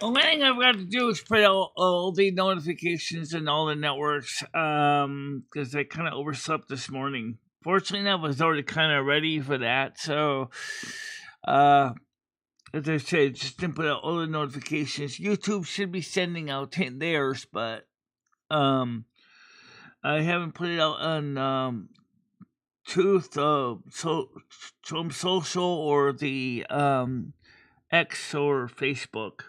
Only thing I've got to do is put all the notifications in all the networks, because I kind of overslept this morning. Fortunately, I was already kind of ready for that, so, uh, as I said, just didn't put out all the notifications. YouTube should be sending out theirs, but, I haven't put it out on, Truth, from Social or the, X or Facebook.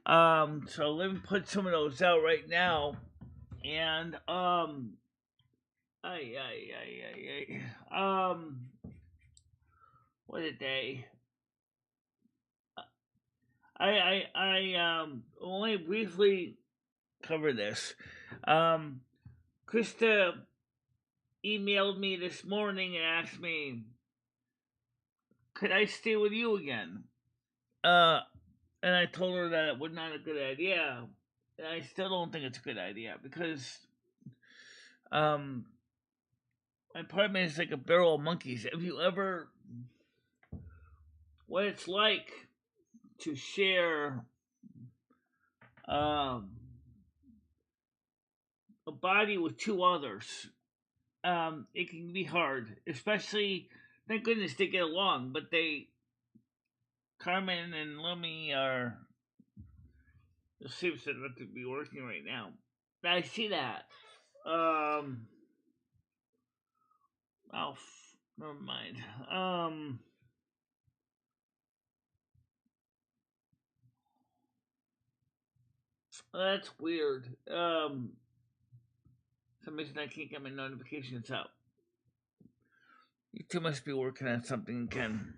So let me put some of those out right now. And what a day. I only briefly cover this. Krista emailed me this morning and asked me, could I stay with you again? Uh, and I told her that it was not a good idea. And I still don't think it's a good idea because, um, my apartment is like a barrel of monkeys. If you ever, what it's like to share, um, a body with two others, it can be hard. Especially, thank goodness they get along, but Carmen and Lummy are. It seems not to be working right now. I see that. Um, oh, never mind. That's weird. Some reason I can't get my notifications out. You two must be working on something, Ken.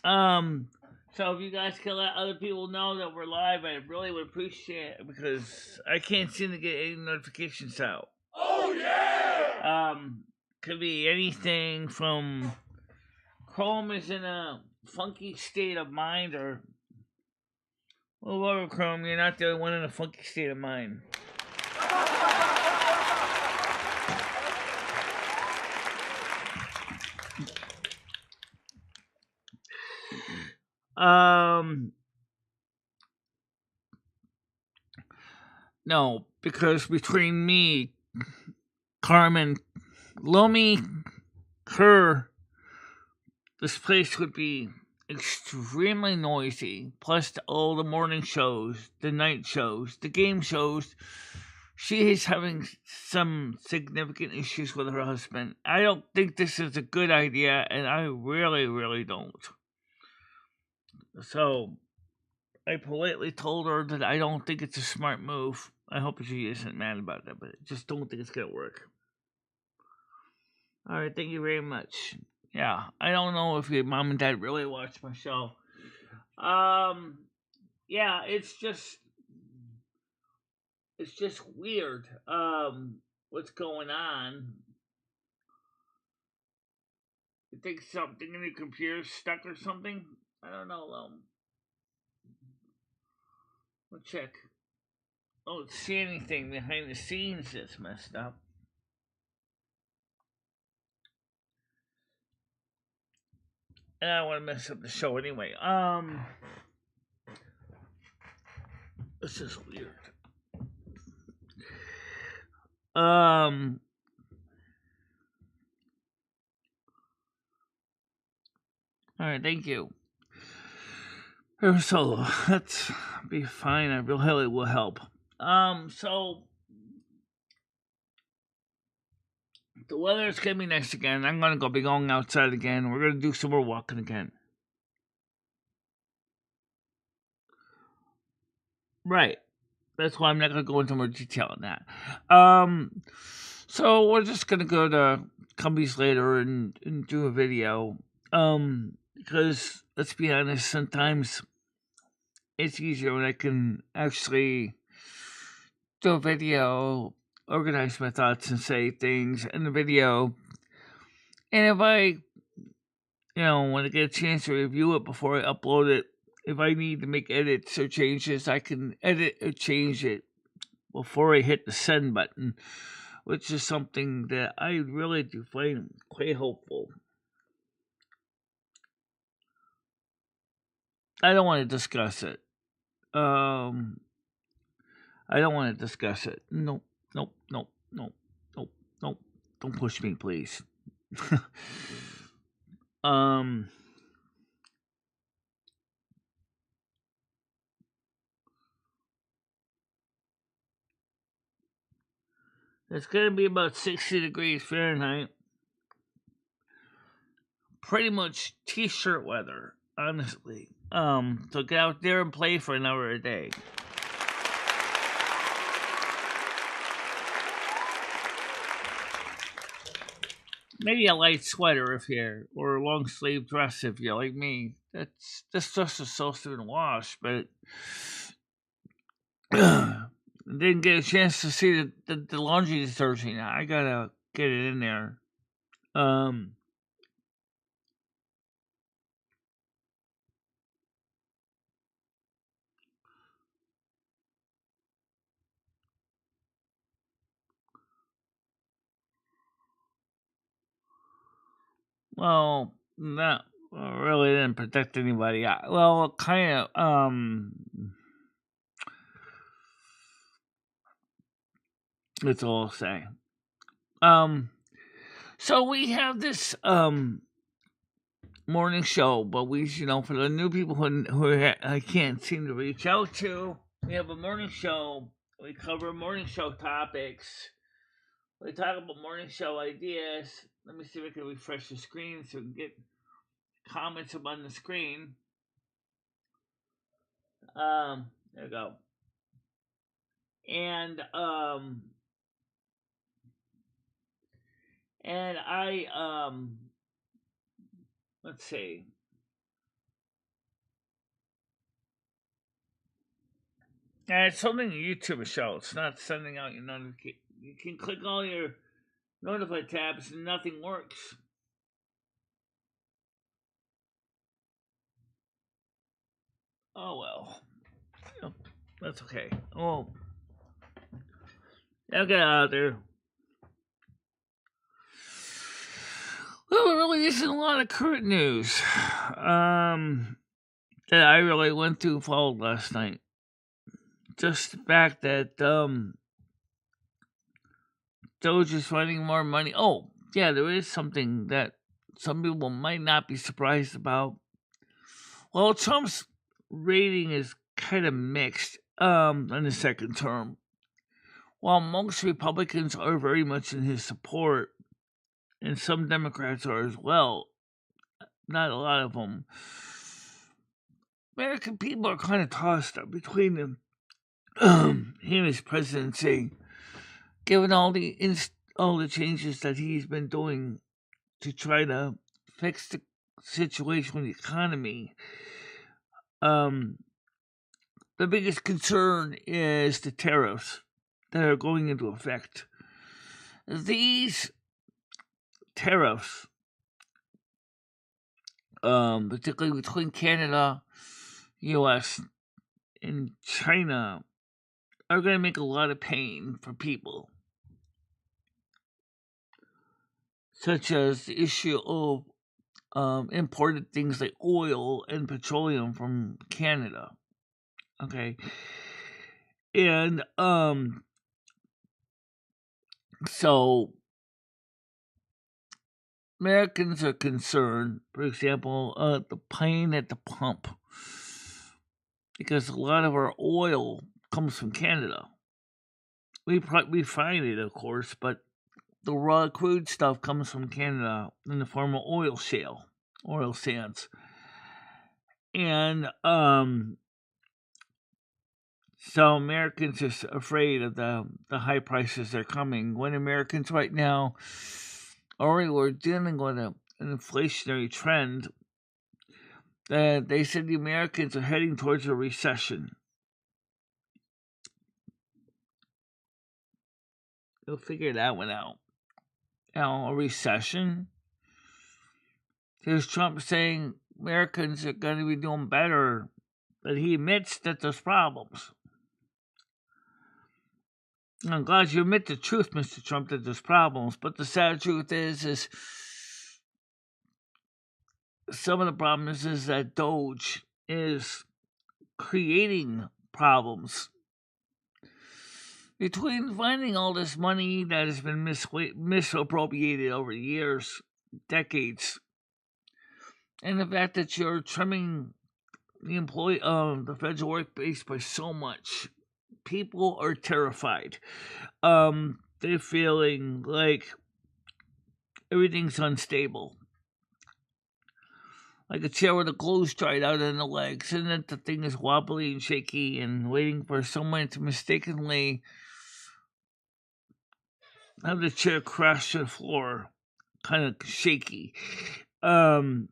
So if you guys can let other people know that we're live, I really would appreciate it because I can't seem to get any notifications out. Oh yeah! Could be anything from Chrome is in a funky state of mind, or well, whatever, Chrome, you're not the only one in a funky state of mind. No, because between me, Carmen, Lomi, her, this place would be extremely noisy. Plus all the morning shows, the night shows, the game shows. She is having some significant issues with her husband. I don't think this is a good idea, and I really, really don't. So I politely told her that I don't think it's a smart move. I hope she isn't mad about that, but I just don't think it's gonna work. All right, thank you very much. Yeah, I don't know if your mom and dad really watch my show. Um, yeah, it's just weird. What's going on? You think something in your computer's stuck or something? I don't know. We'll check. I don't see anything behind the scenes that's messed up. And I don't want to mess up the show anyway. This is weird. Um, all right, thank you. So that's be fine. I really will help. So the weather is gonna be nice again. I'm gonna be going outside again. We're gonna do some more walking again. Right. That's why I'm not gonna go into more detail on that. So we're just gonna go to Cumbies later and do a video. Because let's be honest, sometimes it's easier when I can actually do a video, organize my thoughts, and say things in the video. And if I, want to get a chance to review it before I upload it, if I need to make edits or changes, I can edit or change it before I hit the send button, which is something that I really do find quite helpful. I don't want to discuss it. I don't want to discuss it. Nope, nope, nope, nope, nope, nope. Don't push me, please. um, it's gonna be about 60 degrees Fahrenheit. Pretty much t-shirt weather, honestly. So get out there and play for an hour a day. Maybe a light sweater if you're, or a long sleeve dress if you're like me. This dress is supposed to be washed, but didn't get a chance to see the laundry detergent. I gotta get it in there. Well, that really didn't protect anybody. Well, kind of. That's all I'll say. So we have this morning show, but for the new people who I can't seem to reach out to, we have a morning show. We cover morning show topics. We talk about morning show ideas. Let me see if I can refresh the screen so we can get comments up on the screen. There we go. And I let's see. And it's something YouTube show. It's not sending out your notification. You can click all your notify tabs and nothing works. Oh well. That's okay. Oh, I'll get out of there. Well, there really isn't a lot of current news that I really went through and followed last night. Just the fact that Doge is finding more money. Oh, yeah, there is something that some people might not be surprised about. Well, Trump's rating is kind of mixed in the second term. While most Republicans are very much in his support, and some Democrats are as well, not a lot of them, American people are kind of tossed up between him and his presidency, given all the changes that he's been doing to try to fix the situation with the economy. The biggest concern is the tariffs that are going into effect. These tariffs, particularly between Canada, U.S., and China, are going to make a lot of pain for people, such as the issue of imported things like oil and petroleum from Canada. Okay, and so Americans are concerned, for example, the pain at the pump, because a lot of our oil comes from Canada. We refine it, of course, but the raw crude stuff comes from Canada in the form of oil sands. And so Americans are afraid of the high prices that are coming. When Americans right now already were dealing with an inflationary trend, they said the Americans are heading towards a recession. They'll figure that one out. A recession? Here's Trump saying Americans are going to be doing better, but he admits that there's problems. I'm glad you admit the truth, Mr. Trump, that there's problems, but the sad truth is some of the problems is that Doge is creating problems. Between finding all this money that has been misappropriated over years, decades, and the fact that you're trimming the federal work base by so much, people are terrified. They're feeling like everything's unstable. Like a chair with the glue dried out in the legs, and that the thing is wobbly and shaky and waiting for someone to mistakenly have the chair crash to the floor, kind of shaky. Not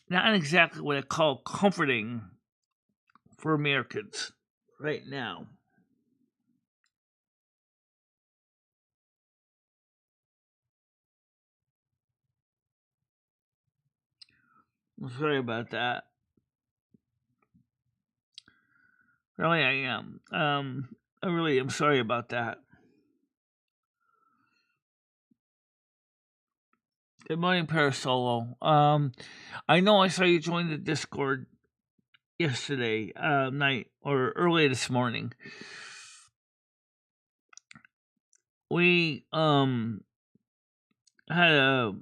exactly what I call comforting for Americans right now. I'm sorry about that. Really, I am. I really am sorry about that. Good morning, Parasolo. I know I saw you join the Discord yesterday night or early this morning. We had a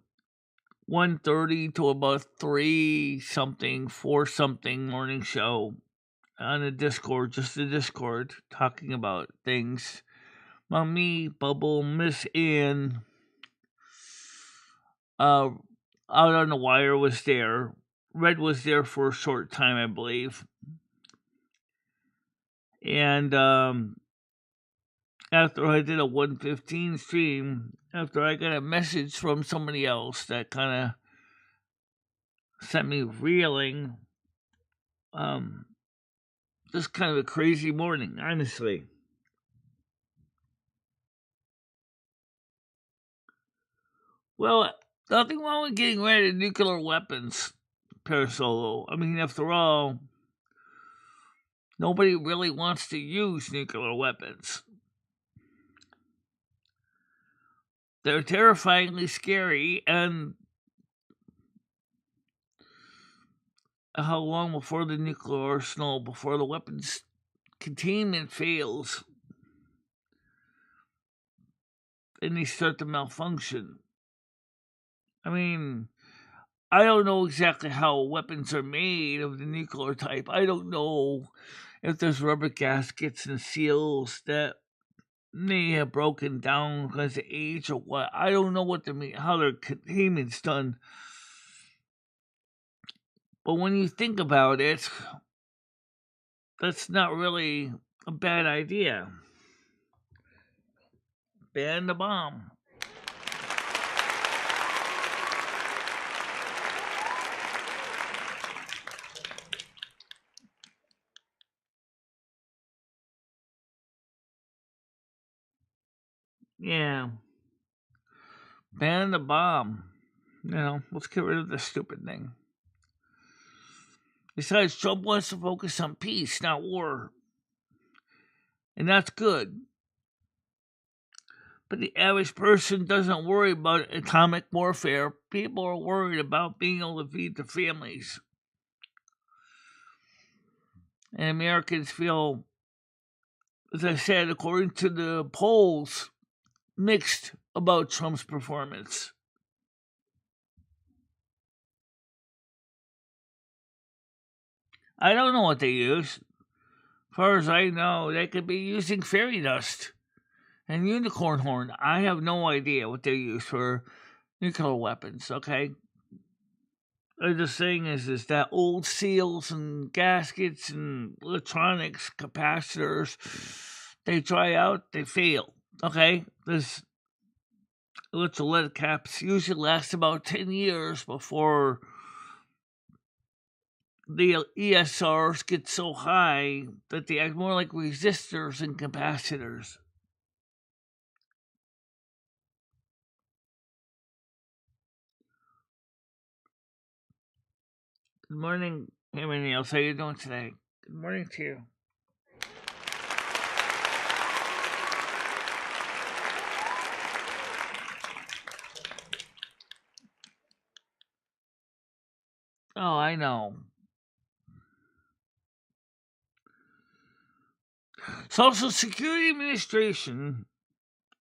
1:30 to about 3 something, 4 something morning show on the Discord, just the Discord, talking about things. Me, Bubble, Miss Ann, out on the wire was there. Red was there for a short time, I believe. And after I did a 1:15 stream, after I got a message from somebody else that kind of sent me reeling, just kind of a crazy morning, honestly. Well, nothing wrong with getting rid of nuclear weapons, Parasolo. I mean, after all, nobody really wants to use nuclear weapons. They're terrifyingly scary, and how long before the nuclear arsenal, before the weapons containment fails, and they start to malfunction? I mean, I don't know exactly how weapons are made of the nuclear type. I don't know if there's rubber gaskets and seals that may have broken down because of age or what. I don't know what how their containment's done. But when you think about it, that's not really a bad idea. Ban the bomb. Yeah. Ban the bomb. Let's get rid of this stupid thing. Besides, Trump wants to focus on peace, not war. And that's good. But the average person doesn't worry about atomic warfare. People are worried about being able to feed their families. And Americans feel, as I said, according to the polls, mixed about Trump's performance. I don't know what they use. As far as I know, they could be using fairy dust and unicorn horn. I have no idea what they use for nuclear weapons, okay? They're just saying is that old seals and gaskets and electronics, capacitors, they dry out, they fail, okay? This electrolytic caps usually last about 10 years before the ESRs get so high that they act more like resistors and capacitors. Good morning, Hammy Nails. How you doing today? Good morning to you. Oh, I know. Social Security Administration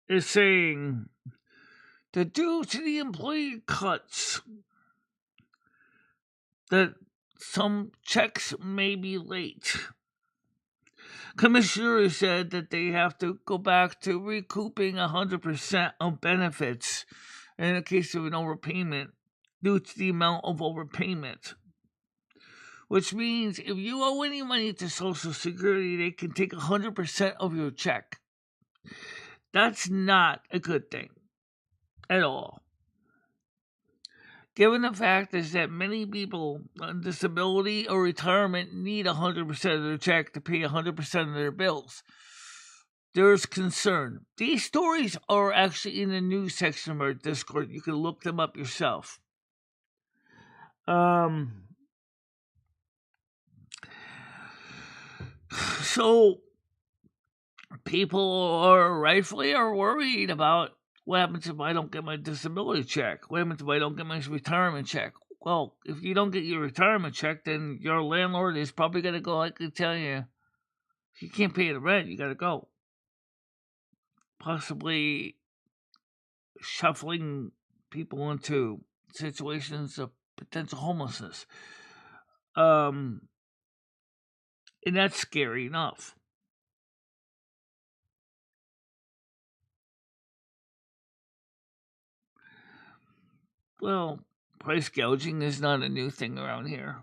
is saying that due to the employee cuts, that some checks may be late. Commissioner said that they have to go back to recouping 100% of benefits in the case of an overpayment due to the amount of overpayment. Which means if you owe any money to Social Security, they can take 100% of your check. That's not a good thing at all. Given the fact is that many people on disability or retirement need 100% of their check to pay 100% of their bills, there's concern. These stories are actually in the news section of our Discord. You can look them up yourself. So people are rightfully worried about what happens if I don't get my disability check? What happens if I don't get my retirement check? Well, if you don't get your retirement check, then your landlord is probably going to go, I can tell you, if you can't pay the rent, you got to go. Possibly shuffling people into situations of potential homelessness. And that's scary enough. Well, price gouging is not a new thing around here.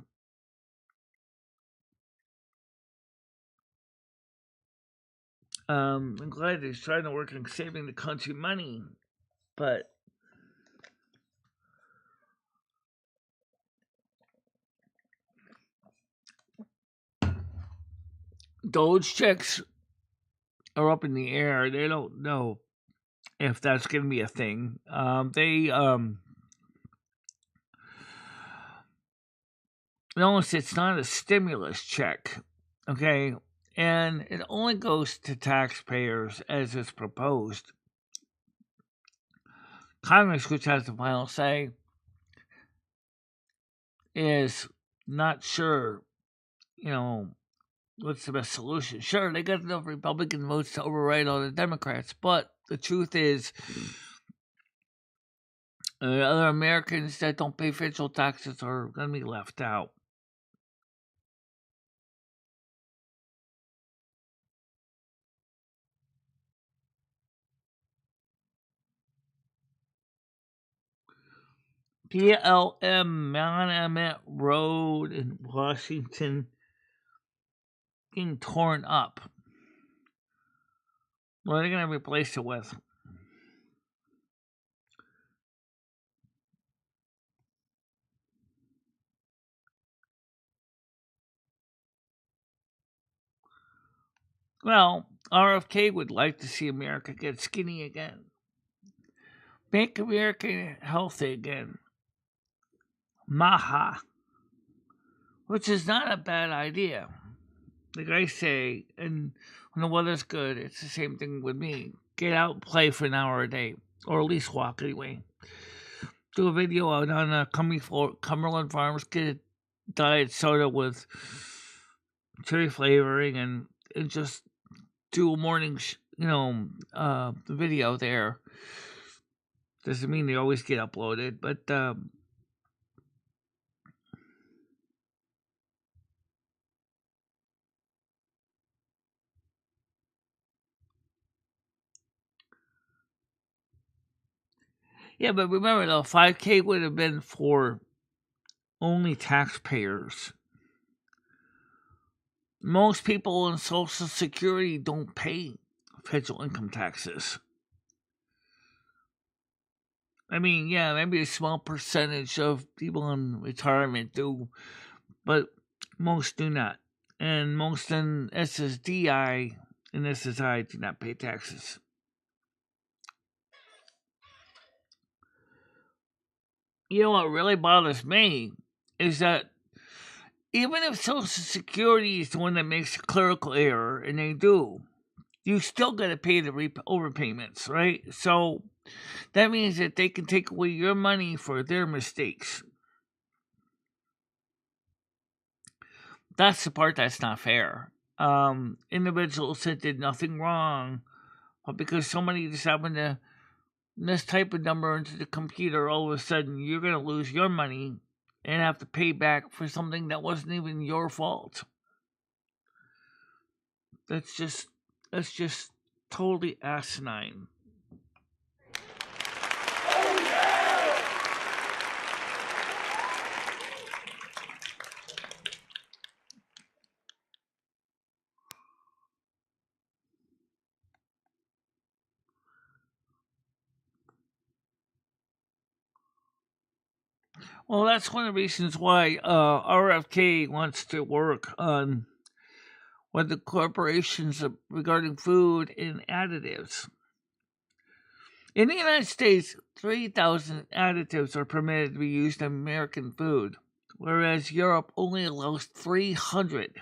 I'm glad he's trying to work on saving the country money, but Doge checks are up in the air. They don't know if that's going to be a thing. Notice it's not a stimulus check, okay? And it only goes to taxpayers as it's proposed. Congress, which has the final say, is not sure, what's the best solution. Sure, they got enough Republican votes to override all the Democrats, but the truth is, other Americans that don't pay federal taxes are going to be left out. BLM Monument Road in Washington being torn up. What are they going to replace it with? Well, RFK would like to see America get skinny again. Make America healthy again. Maha. Which is not a bad idea. Like I say, and when the weather's good, it's the same thing with me. Get out and play for an hour a day. Or at least walk anyway. Do a video out on Cumberland Farms. Get a diet soda with cherry flavoring and just do a morning, video there. Doesn't mean they always get uploaded, but yeah, but remember though, 5K would have been for only taxpayers. Most people in Social Security don't pay federal income taxes. I mean, yeah, maybe a small percentage of people in retirement do, but most do not. And most in SSDI and SSI do not pay taxes. You know what really bothers me is that even if Social Security is the one that makes a clerical error, and they do, you still got to pay the overpayments, right? So that means that they can take away your money for their mistakes. That's the part that's not fair. individuals that did nothing wrong, but because somebody just happened to mistype a number into the computer, all of a sudden you're going to lose your money and have to pay back for something that wasn't even your fault. That's just totally asinine. Well, that's one of the reasons why RFK wants to work on with the corporations regarding food and additives. In the United States, 3,000 additives are permitted to be used in American food, whereas Europe only allows 300.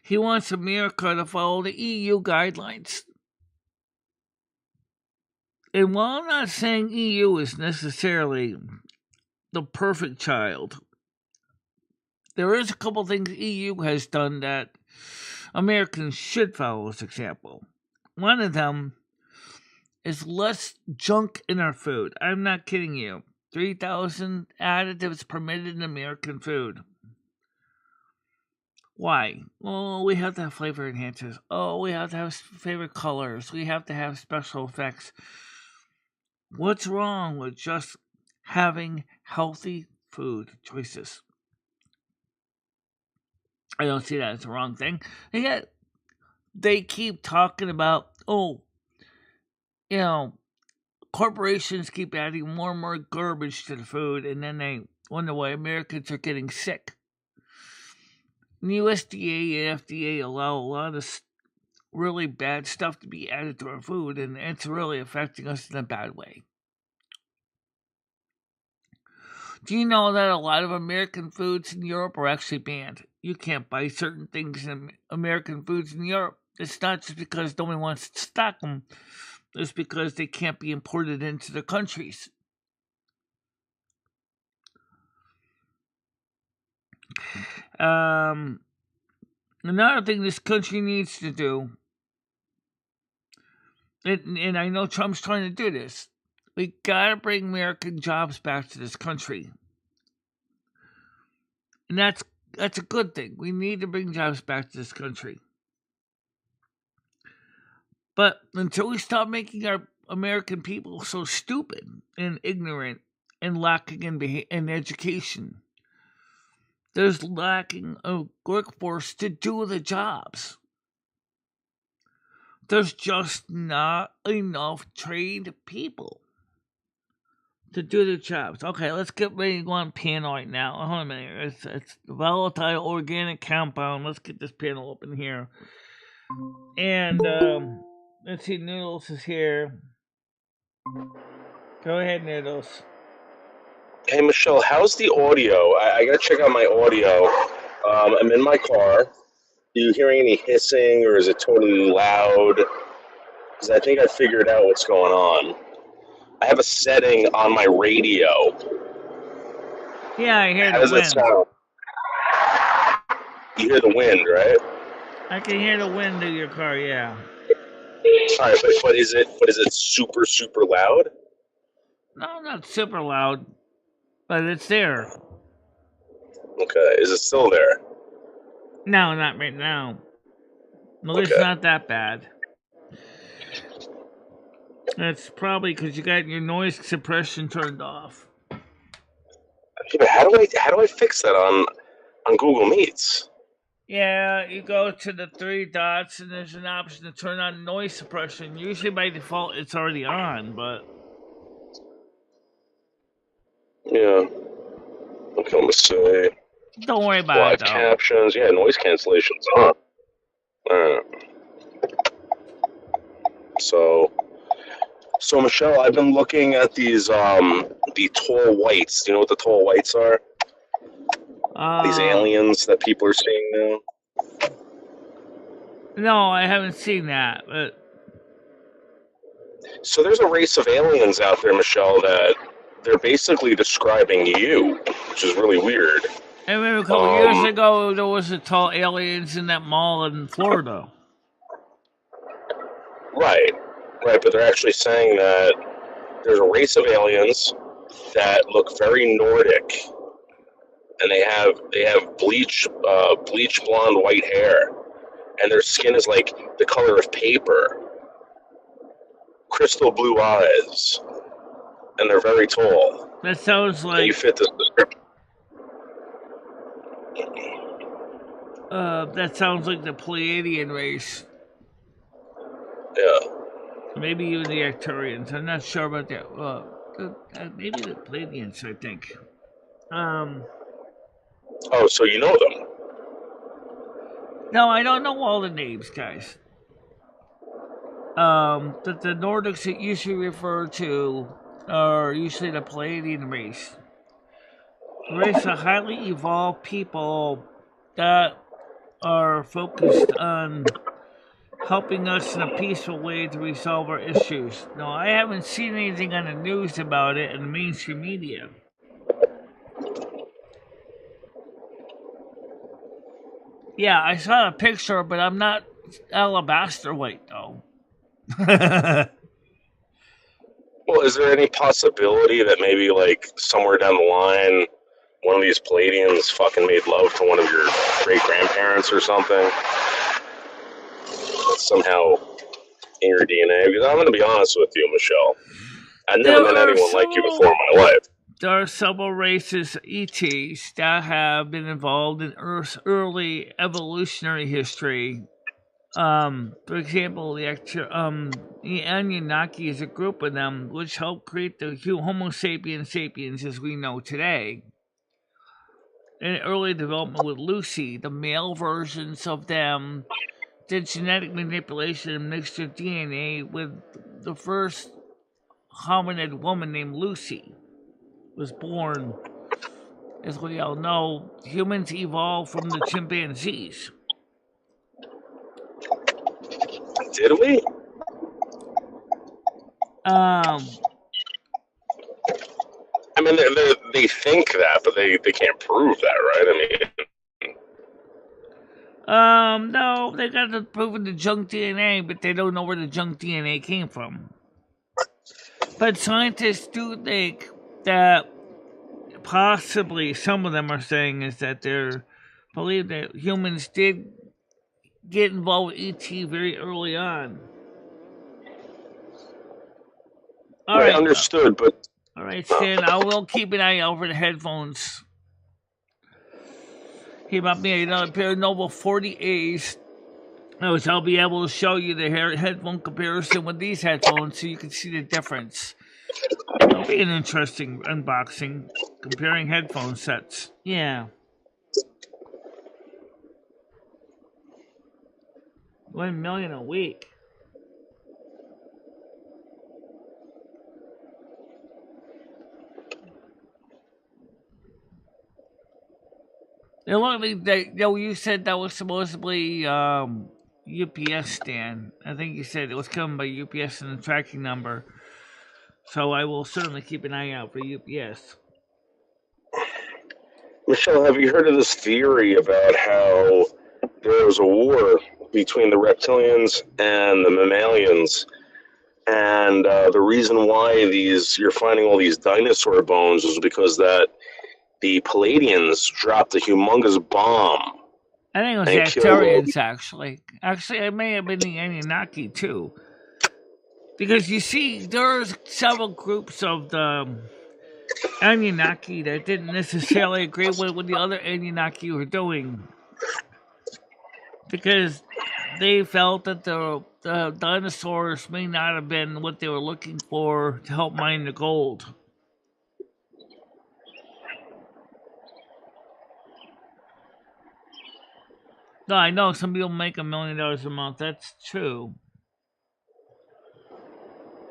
He wants America to follow the EU guidelines. And while I'm not saying EU is necessarily the perfect child, there is a couple things EU has done that Americans should follow as example. One of them is less junk in our food. I'm not kidding you. 3,000 additives permitted in American food. Why? Oh, we have to have flavor enhancers. Oh, we have to have favorite colors. We have to have special effects. What's wrong with just having healthy food choices? I don't see that as the wrong thing. And yet, they keep talking about, corporations keep adding more and more garbage to the food, and then they wonder why Americans are getting sick. The USDA and FDA allow a lot of really bad stuff to be added to our food, and it's really affecting us in a bad way. Do you know that a lot of American foods in Europe are actually banned? You can't buy certain things in American foods in Europe. It's not just because nobody wants to stock them. It's because they can't be imported into the countries. Another thing this country needs to do, and I know Trump's trying to do this, we gotta bring American jobs back to this country. And that's a good thing. We need to bring jobs back to this country. But until we stop making our American people so stupid and ignorant and lacking in education, there's lacking a workforce to do the jobs. There's just not enough trained people to do the jobs. Okay, let's get ready to go on panel right now. Hold on a minute. It's volatile organic compound. Let's get this panel open here. And let's see, Noodles is here. Go ahead, Noodles. Hey, Michelle, how's the audio? I gotta check out my audio. I'm in my car. Are you hearing any hissing, or is it totally loud? Because I think I figured out what's going on. I have a setting on my radio. Yeah, I hear How the does wind. that sound? You hear the wind, right? I can hear the wind of your car, yeah. All right, but is it super, super loud? No, not super loud, but it's there. Okay, is it still there? No, not right now. At least not that bad. That's probably because you got your noise suppression turned off. Yeah, but how do I fix that on Google Meets? Yeah, you go to the three dots and there's an option to turn on noise suppression. Usually by default it's already on, but yeah. Okay, let me see. Don't worry about Live it, though. captions, yeah, noise cancellations, huh? Alright. So Michelle, I've been looking at these the tall whites. Do you know what the tall whites are? These aliens that people are seeing now. No, I haven't seen that. But so there's a race of aliens out there, Michelle, that they're basically describing you, which is really weird. I remember a couple years ago there was a tall aliens in that mall in Florida. Right, but they're actually saying that there's a race of aliens that look very Nordic, and they have bleach blonde white hair, and their skin is like the color of paper, crystal blue eyes, and they're very tall. That sounds like. And you fit this description. That sounds like the Pleiadian race. Yeah. Maybe even the Arcturians. I'm not sure about that. Maybe the Pleiadians, I think. Oh, so you know them? No, I don't know all the names, guys. The Nordics that usually refer to are usually the Pleiadian race. The race of highly evolved people that are focused on helping us in a peaceful way to resolve our issues. No, I haven't seen anything on the news about it in the mainstream media. Yeah, I saw a picture, but I'm not alabaster white, though. Well, is there any possibility that maybe, like, somewhere down the line, one of these Palladians fucking made love to one of your great-grandparents or something? That's somehow in your DNA? Because I'm going to be honest with you, Michelle. I've never met anyone like you before in my life. There are several races, ETs, that have been involved in Earth's early evolutionary history. For example, the Anunnaki is a group of them which helped create the Homo sapiens as we know today. In early development with Lucy, the male versions of them did genetic manipulation and mixed their DNA with the first hominid woman named Lucy was born. As we all know, humans evolved from the chimpanzees. Did we? I mean, they think that, but they can't prove that, right? I mean, no, they got to prove the junk DNA, but they don't know where the junk DNA came from. But scientists do think that possibly some of them are saying is that they believe that humans did get involved with ET very early on. All right, understood, but... All right, Stan, I will keep an eye out for the headphones. He bought me another pair of Nova 40As, which I'll be able to show you the headphone comparison with these headphones so you can see the difference. It'll be an interesting unboxing, comparing headphone sets. Yeah. $1 million a week. It looked like you said that was supposedly UPS stand. I think you said it was coming by UPS and the tracking number. So I will certainly keep an eye out for UPS. Michelle, have you heard of this theory about how there was a war between the reptilians and the mammalians, and the reason why you're finding all these dinosaur bones is because that the Palladians dropped a humongous bomb. I think it was the Arcturians, actually. Actually, it may have been the Anunnaki, too. Because you see, there's several groups of the Anunnaki that didn't necessarily agree with what the other Anunnaki were doing. Because they felt that the dinosaurs may not have been what they were looking for to help mine the gold. No, I know some people make $1 million a month. That's true.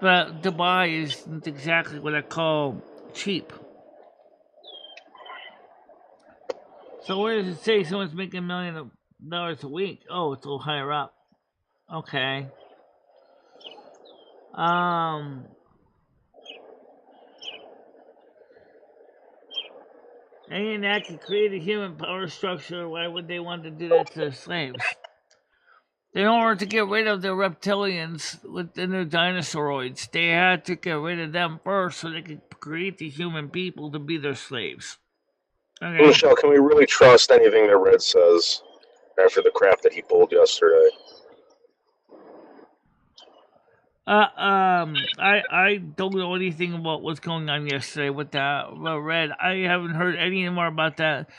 But Dubai isn't exactly what I call cheap. So where does it say someone's making $1 million a week? Oh, it's a little higher up. Okay. Anunnaki created human power structure. Why would they want to do that to their slaves? In order to get rid of the reptilians within their dinosauroids, they had to get rid of them first so they could create the human people to be their slaves. Okay. Michelle, can we really trust anything that Red says after the crap that he pulled yesterday? I don't know anything about what's going on yesterday with that Red. I haven't heard any more about that.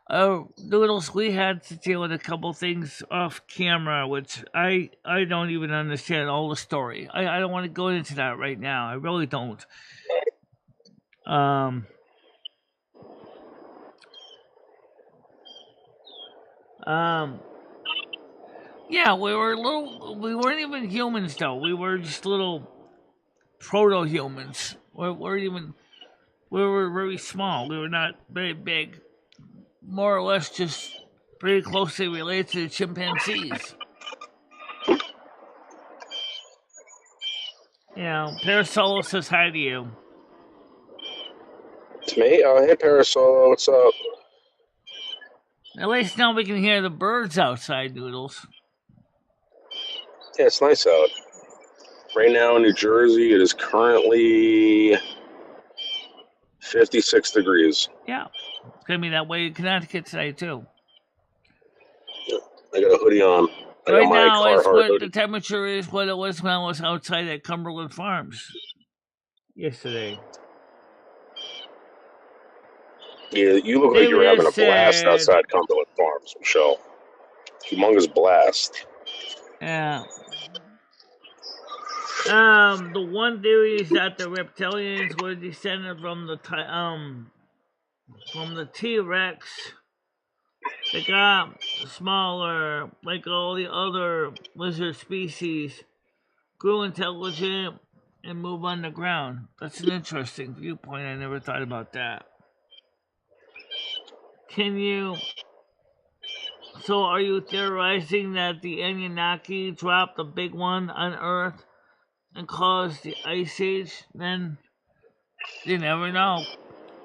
Noodles, we had to deal with a couple things off camera, which I don't even understand all the story. I don't want to go into that right now. I really don't. Yeah, we weren't even humans though. We were just little proto-humans. We were very small. We were not very big. More or less just pretty closely related to chimpanzees. You know, Parasolo says hi to you. It's me? Oh, hey, Parasolo, what's up? At least now we can hear the birds outside, Noodles. Yeah, it's nice out. Right now in New Jersey, it is currently 56 degrees. Yeah, it's going to be that way in Connecticut today, too. I got a hoodie on. Right now, it's what the temperature is, what it was when I was outside at Cumberland Farms yesterday. Yeah, you look like you were having a blast outside Cumberland Farms, Michelle. Humongous blast. Yeah. The one theory is that the reptilians were descended from the T-Rex. They got smaller, like all the other lizard species, grew intelligent, and move underground. That's an interesting viewpoint. I never thought about that. So are you theorizing that the Anunnaki dropped the big one on Earth and caused the Ice Age? Then you never know.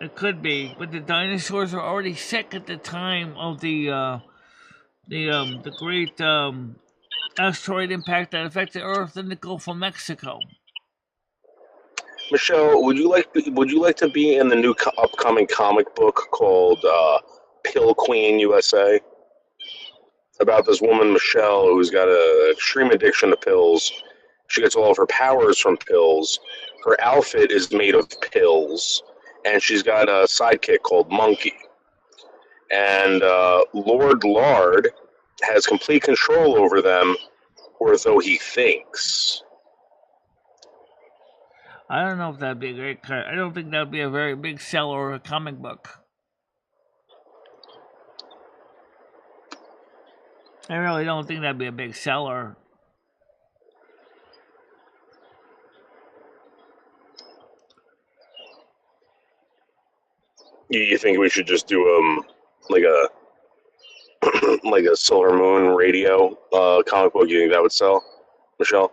It could be, but the dinosaurs were already sick at the time of the great asteroid impact that affected Earth in the Gulf of Mexico. Michelle, would you like to be in the new upcoming comic book called Pill Queen USA? About this woman Michelle who's got an extreme addiction to pills. She gets all of her powers from pills. Her outfit is made of pills, and she's got a sidekick called Monkey. And Lord Lard has complete control over them, or so he thinks. I don't know if that'd be a great cut. I don't think that'd be a very big seller of a comic book. I really don't think that'd be a big seller. You think we should just do like a like a Silver Moon Radio comic book? You think that would sell, Michelle?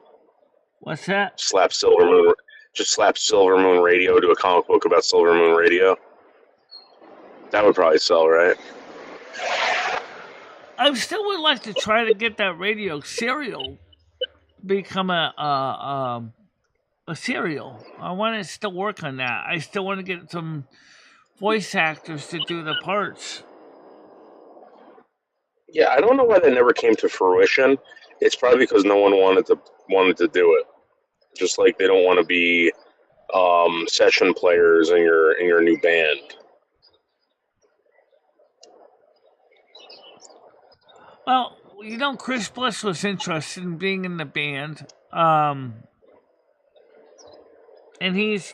What's that? Slap Silver Moon Radio to a comic book about Silver Moon Radio. That would probably sell, right? I still would like to try to get that radio serial become a serial. I want to still work on that. I still want to get some voice actors to do the parts. Yeah, I don't know why that never came to fruition. It's probably because no one wanted to do it. Just like they don't want to be session players in your new band. Well, you know, Chris Bliss was interested in being in the band, and he's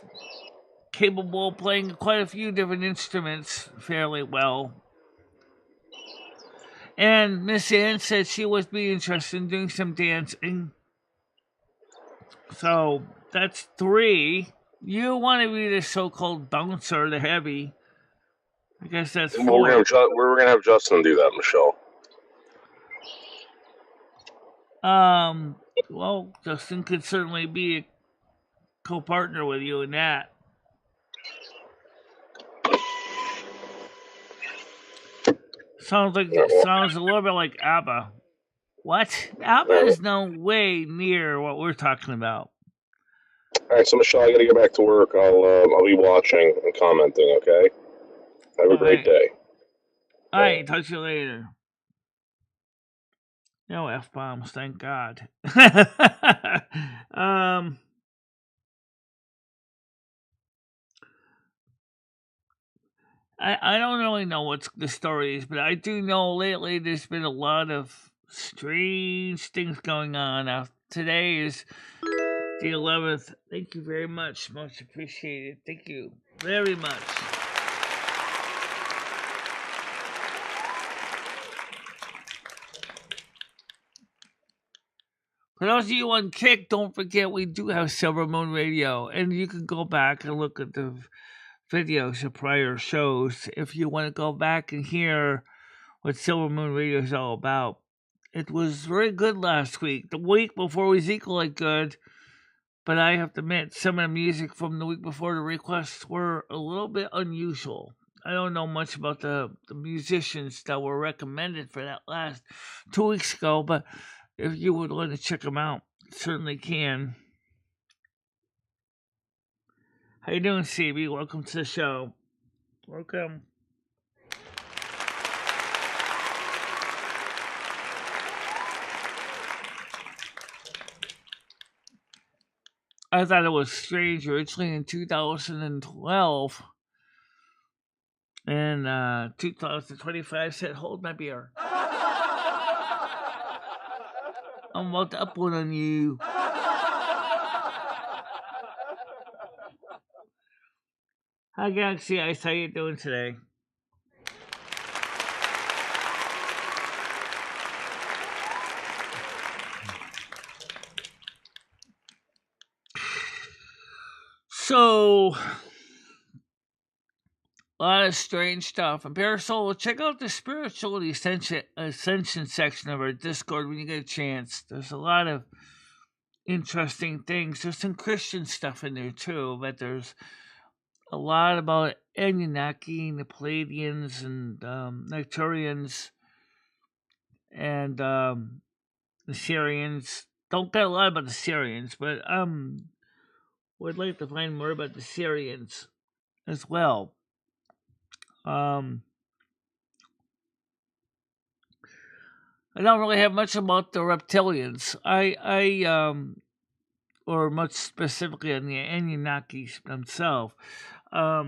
capable of playing quite a few different instruments fairly well. And Miss Ann said she would be interested in doing some dancing. So that's 3. You want to be the so-called bouncer, the heavy. I guess that's 4. We're gonna have Justin do that, Michelle. Well, Justin could certainly be a co-partner with you in that. Sounds a little bit like ABBA. What? ABBA No. is no way near what we're talking about. All right, so Michelle, I got to get back to work. I'll be watching and commenting. Okay. Have a great day. All right, talk to you later. No F-bombs, thank God. I don't really know what the story is, but I do know lately there's been a lot of strange things going on. Now, today is the 11th. Thank you very much. Much appreciated. Thank you very much. For those of you on Kick, don't forget we do have Silver Moon Radio, and you can go back and look at the videos of prior shows if you want to go back and hear what Silver Moon Radio is all about. It was very good last week. The week before was equally good, but I have to admit some of the music from the week before the requests were a little bit unusual. I don't know much about the musicians that were recommended for that last 2 weeks ago, but if you would like to check them out, certainly can. How you doing, CB? Welcome to the show. Welcome. I thought it was strange originally in 2012. And 2025 said, hold my beer. I'm about to upload on you. Hi, Galaxy Ice. How you doing today? So, a lot of strange stuff. And Parasol, check out the spiritual ascension section of our Discord when you get a chance. There's a lot of interesting things. There's some Christian stuff in there too, but there's a lot about Anunnaki and the Palladians and Nectarians and the Syrians. Don't get a lot about the Syrians, but would like to find more about the Syrians as well. I don't really have much about the reptilians. Or much specifically on the Anunnakis themselves. I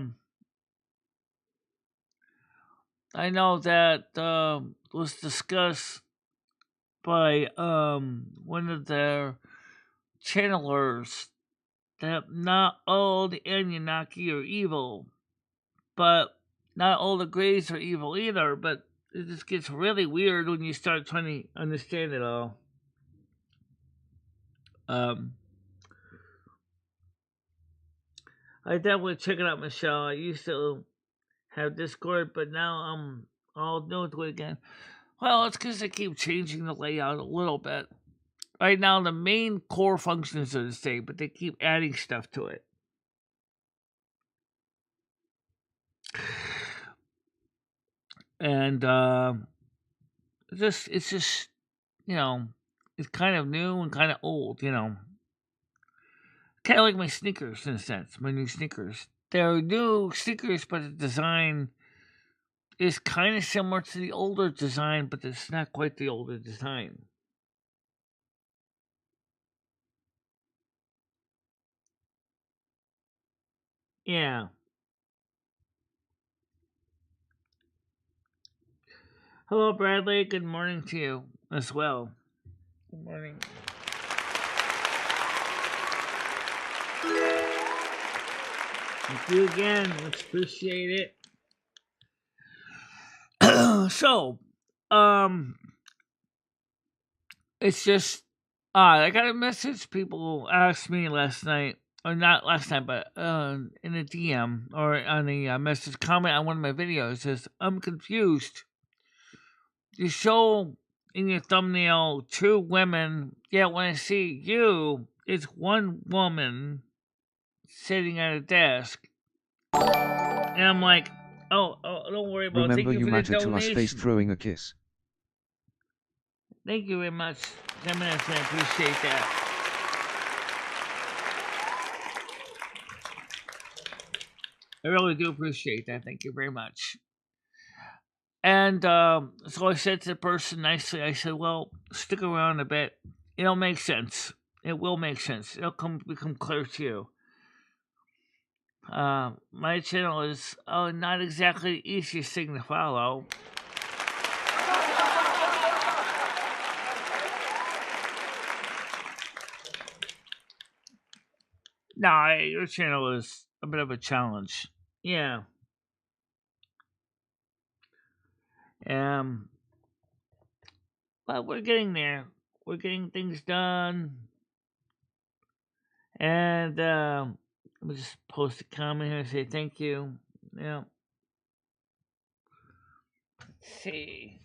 know that was discussed by one of their channelers that not all the Anunnaki are evil, but not all the Greys are evil either. But it just gets really weird when you start trying to understand it all. I definitely check it out, Michelle. I used to have Discord, but now I'm all new to it again. Well, it's because they keep changing the layout a little bit. Right now, the main core functions are the same, but they keep adding stuff to it. And it's just, you know, it's kind of new and kind of old, you know. Kind of like my sneakers, in a sense, my new sneakers. They're new sneakers, but the design is kind of similar to the older design, but it's not quite the older design. Yeah. Hello, Bradley. Good morning to you as well. Good morning. Thank you again. Much appreciate it. So, it's just I got a message. People asked me last night, or not last night, but in a DM or on a message comment on one of my videos. Says, I'm confused. You show in your thumbnail 2 women, yet when I see you, it's 1 woman sitting at a desk. And I'm like, don't worry about it. Thank Remember you you for the matter to us. Face donation. throwing a kiss. Thank you very much, Gemini. I appreciate that. I really do appreciate that. Thank you very much. And so I said to the person nicely, I said, well, stick around a bit. It'll make sense. It will make sense. It'll become clear to you. My channel is not exactly the easiest thing to follow. No, your channel is a bit of a challenge. Yeah. But we're getting there. We're getting things done. And let me just post a comment here and say thank you. Yeah. Let's see.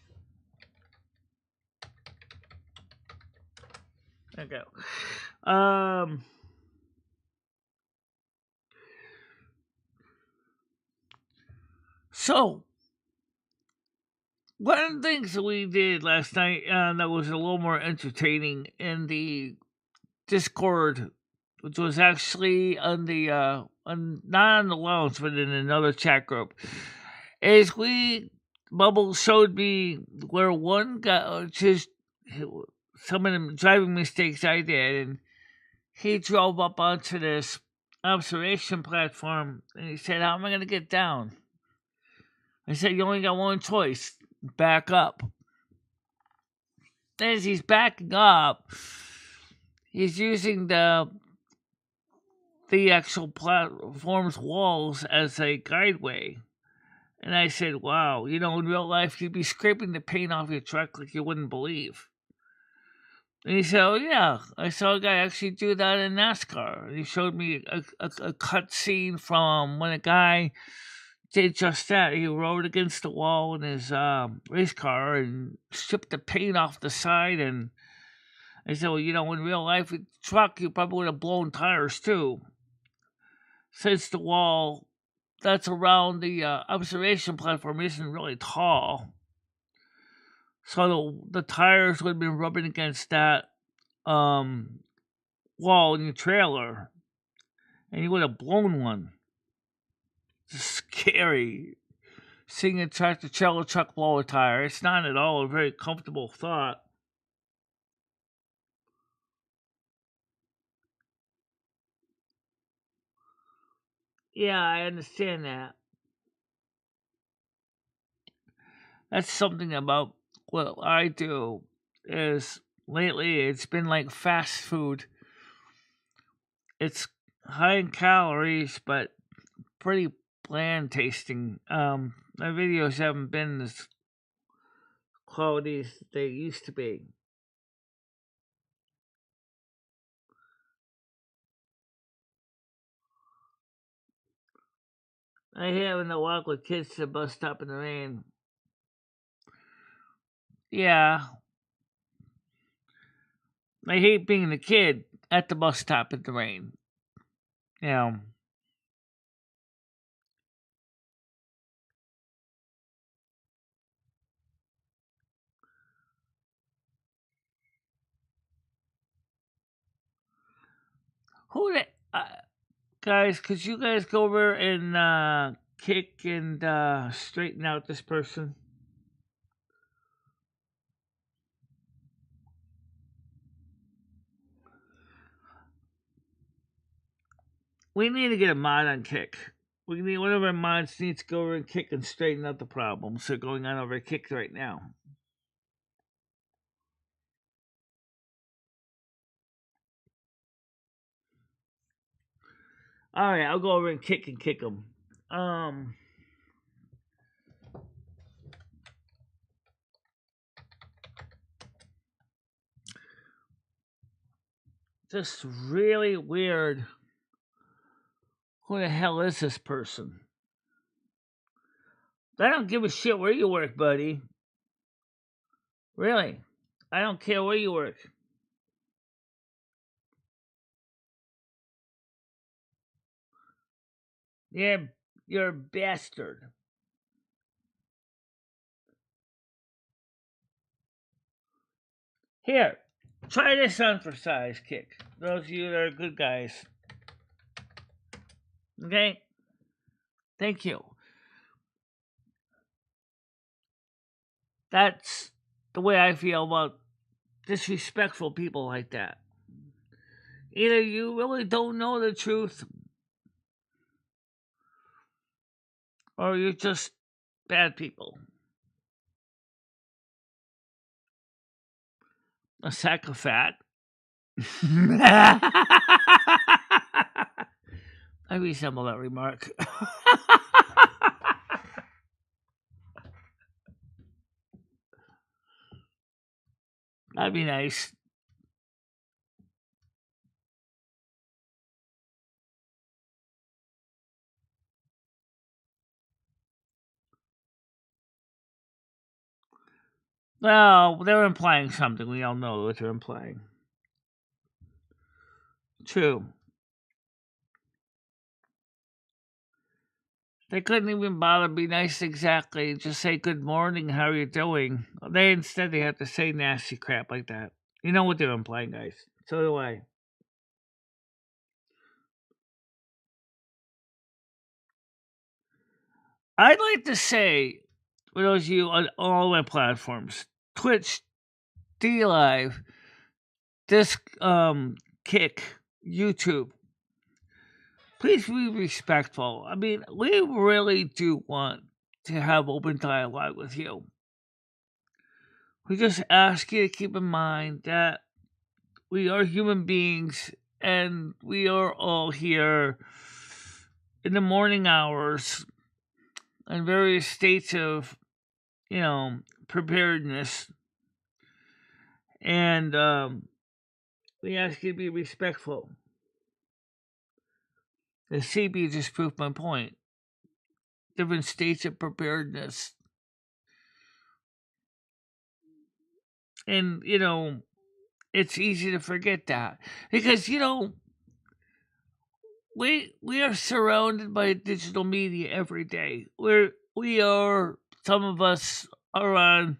There we go. So one of the things that we did last night that was a little more entertaining in the Discord, which was actually on the not on the lounge, but in another chat group, is Bubble showed me where one guy just some of the driving mistakes I did, and he drove up onto this observation platform, and he said, "How am I going to get down?" I said, "You only got one choice: back up." As he's backing up, he's using the actual platform's walls as a guideway. And I said, wow, in real life, you'd be scraping the paint off your truck like you wouldn't believe. And he said, oh, yeah, I saw a guy actually do that in NASCAR. And he showed me a cut scene from when a guy did just that. He rode against the wall in his race car and stripped the paint off the side. And I said, well, in real life, with the truck, you probably would have blown tires too. Since the wall that's around the observation platform isn't really tall, so the tires would have been rubbing against that wall in your trailer, and you would have blown one. It's scary seeing a tractor-trailer truck blow a tire. It's not at all a very comfortable thought. Yeah, I understand that. That's something about what I do is lately it's been like fast food. It's high in calories, but pretty bland tasting. My videos haven't been as quality as they used to be. I hate having to walk with kids to the bus stop in the rain. Yeah. I hate being the kid at the bus stop in the rain. Yeah. Who the... guys, could you guys go over and kick and straighten out this person? We need to get a mod on Kick. We need one of our mods needs to go over and Kick and straighten out the problems that are going on over Kick right now. All right, I'll go over and kick them. Just really weird. Who the hell is this person? I don't give a shit where you work, buddy. Really. I don't care where you work. You're a bastard. Here, try this on for size kick. Those of you that are good guys. Okay? Thank you. That's the way I feel about disrespectful people like that. Either you really don't know the truth, or you're just bad people. A sack of fat. I resemble that remark. That'd be nice. Well, they're implying something. We all know what they're implying. True. They couldn't even bother to be nice exactly. Just say good morning, how are you doing? Instead they have to say nasty crap like that. You know what they're implying, guys. So do I. I'd like to say, for those of you on all my platforms, Twitch, DLive, Disc, Kick, YouTube, please be respectful. I mean, we really do want to have open dialogue with you. We just ask you to keep in mind that we are human beings and we are all here in the morning hours in various states of, preparedness. And we ask you to be respectful. The CB just proved my point. Different states of preparedness. And, it's easy to forget that. Because, we are surrounded by digital media every day. Some of us are on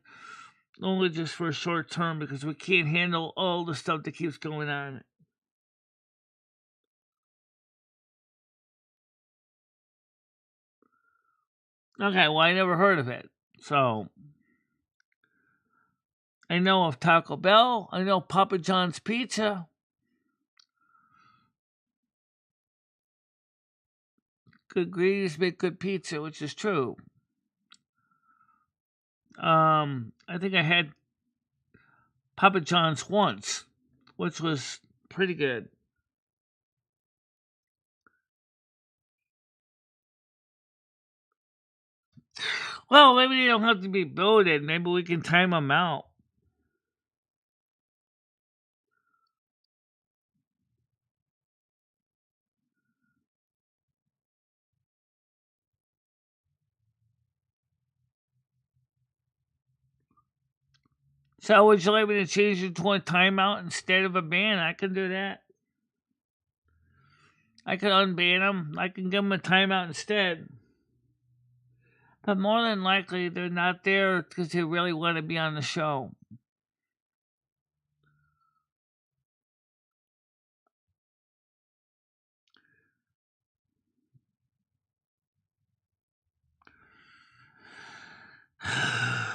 only just for a short term because we can't handle all the stuff that keeps going on. Okay, well, I never heard of it. So, I know of Taco Bell. I know Papa John's Pizza. Good ingredients make good pizza, which is true. I think I had Papa John's once, which was pretty good. Well, maybe they don't have to be bloated. Maybe we can time them out. So would you like me to change it to a timeout instead of a ban? I can do that. I can unban them. I can give them a timeout instead. But more than likely, they're not there because they really want to be on the show.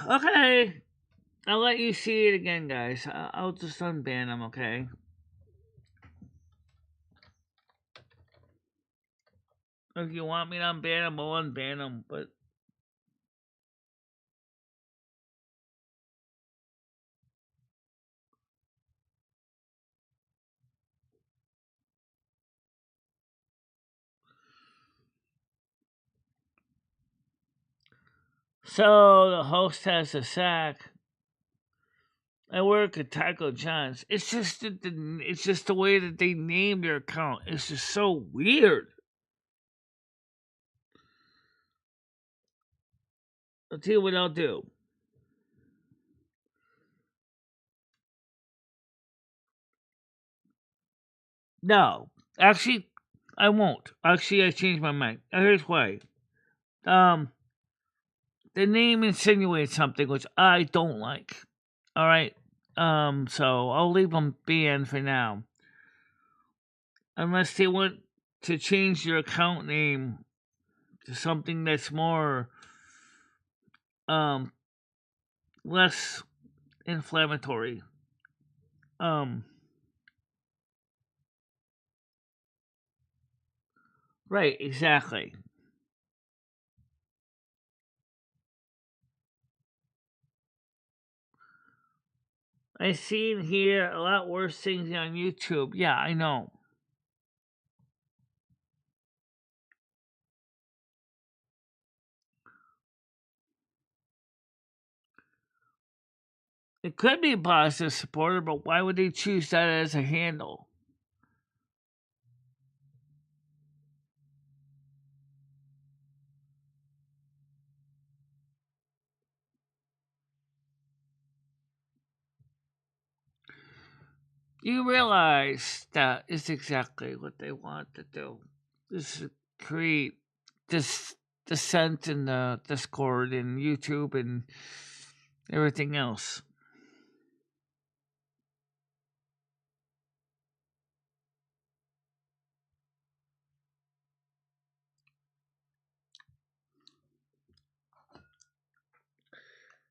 Okay. I'll let you see it again, guys. I'll just unban them, okay? If you want me to unban them, I'll unban them. But so the host has a sack. I work at Taco John's. It's just the way that they name their account. It's just so weird. I'll tell you what I'll do. No, actually, I won't. Actually, I changed my mind. Here's why. The name insinuates something which I don't like. All right. So I'll leave them banned for now. Unless they want to change your account name to something that's more um less inflammatory. Um right, exactly. I've seen here a lot worse things on YouTube. Yeah, I know. It could be a positive supporter, but why would they choose that as a handle? You realize that is exactly what they want to do. This is create this dissent in the Discord and YouTube and everything else.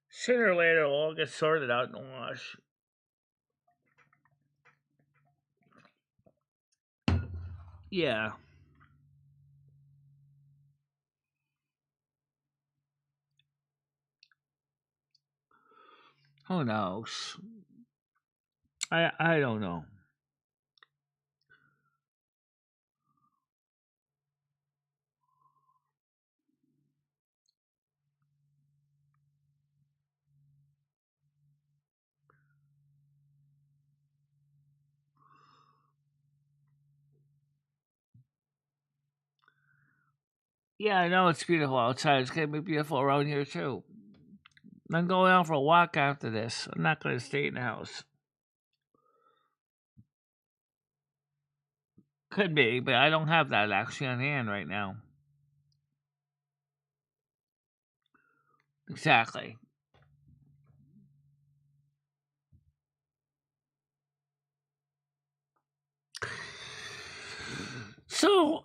Sooner or later, it'll all get sorted out in the wash. Yeah. Who knows? I don't know. Yeah, I know it's beautiful outside. It's gonna be beautiful around here too. I'm going out for a walk after this. I'm not gonna stay in the house. Could be, but I don't have that actually on hand right now. Exactly. So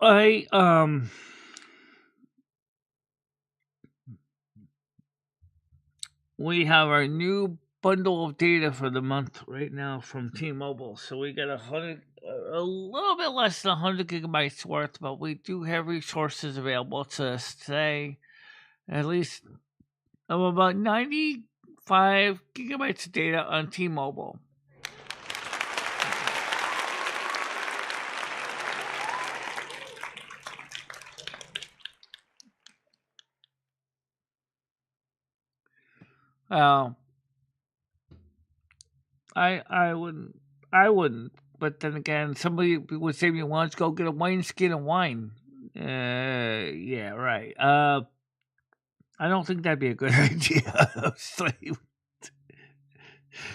we have our new bundle of data for the month right now from T-Mobile. So we got a little bit less than 100 gigabytes worth, but we do have resources available to us today. At least of about 95 gigabytes of data on T-Mobile. Well, I wouldn't. But then again, somebody would say to me, "Why don't you go get a wineskin and wine?" Yeah, right. I don't think that'd be a good idea. Honestly.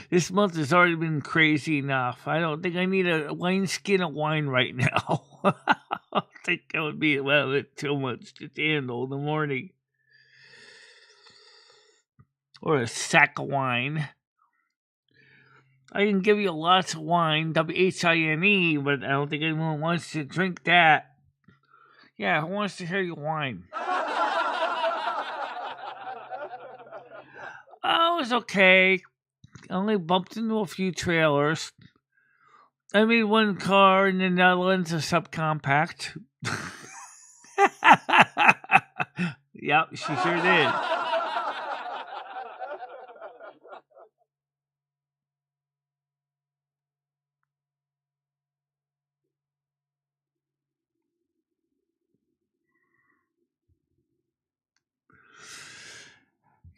This month has already been crazy enough. I don't think I need a wineskin of wine right now. I think that would be a little bit too much to handle in the morning. Or a sack of wine. I can give you lots of wine, WHINE, but I don't think anyone wants to drink that. Yeah, who wants to hear you whine? Oh, it was okay. I only bumped into a few trailers. I made one car in the Netherlands a subcompact. Yep, she sure did.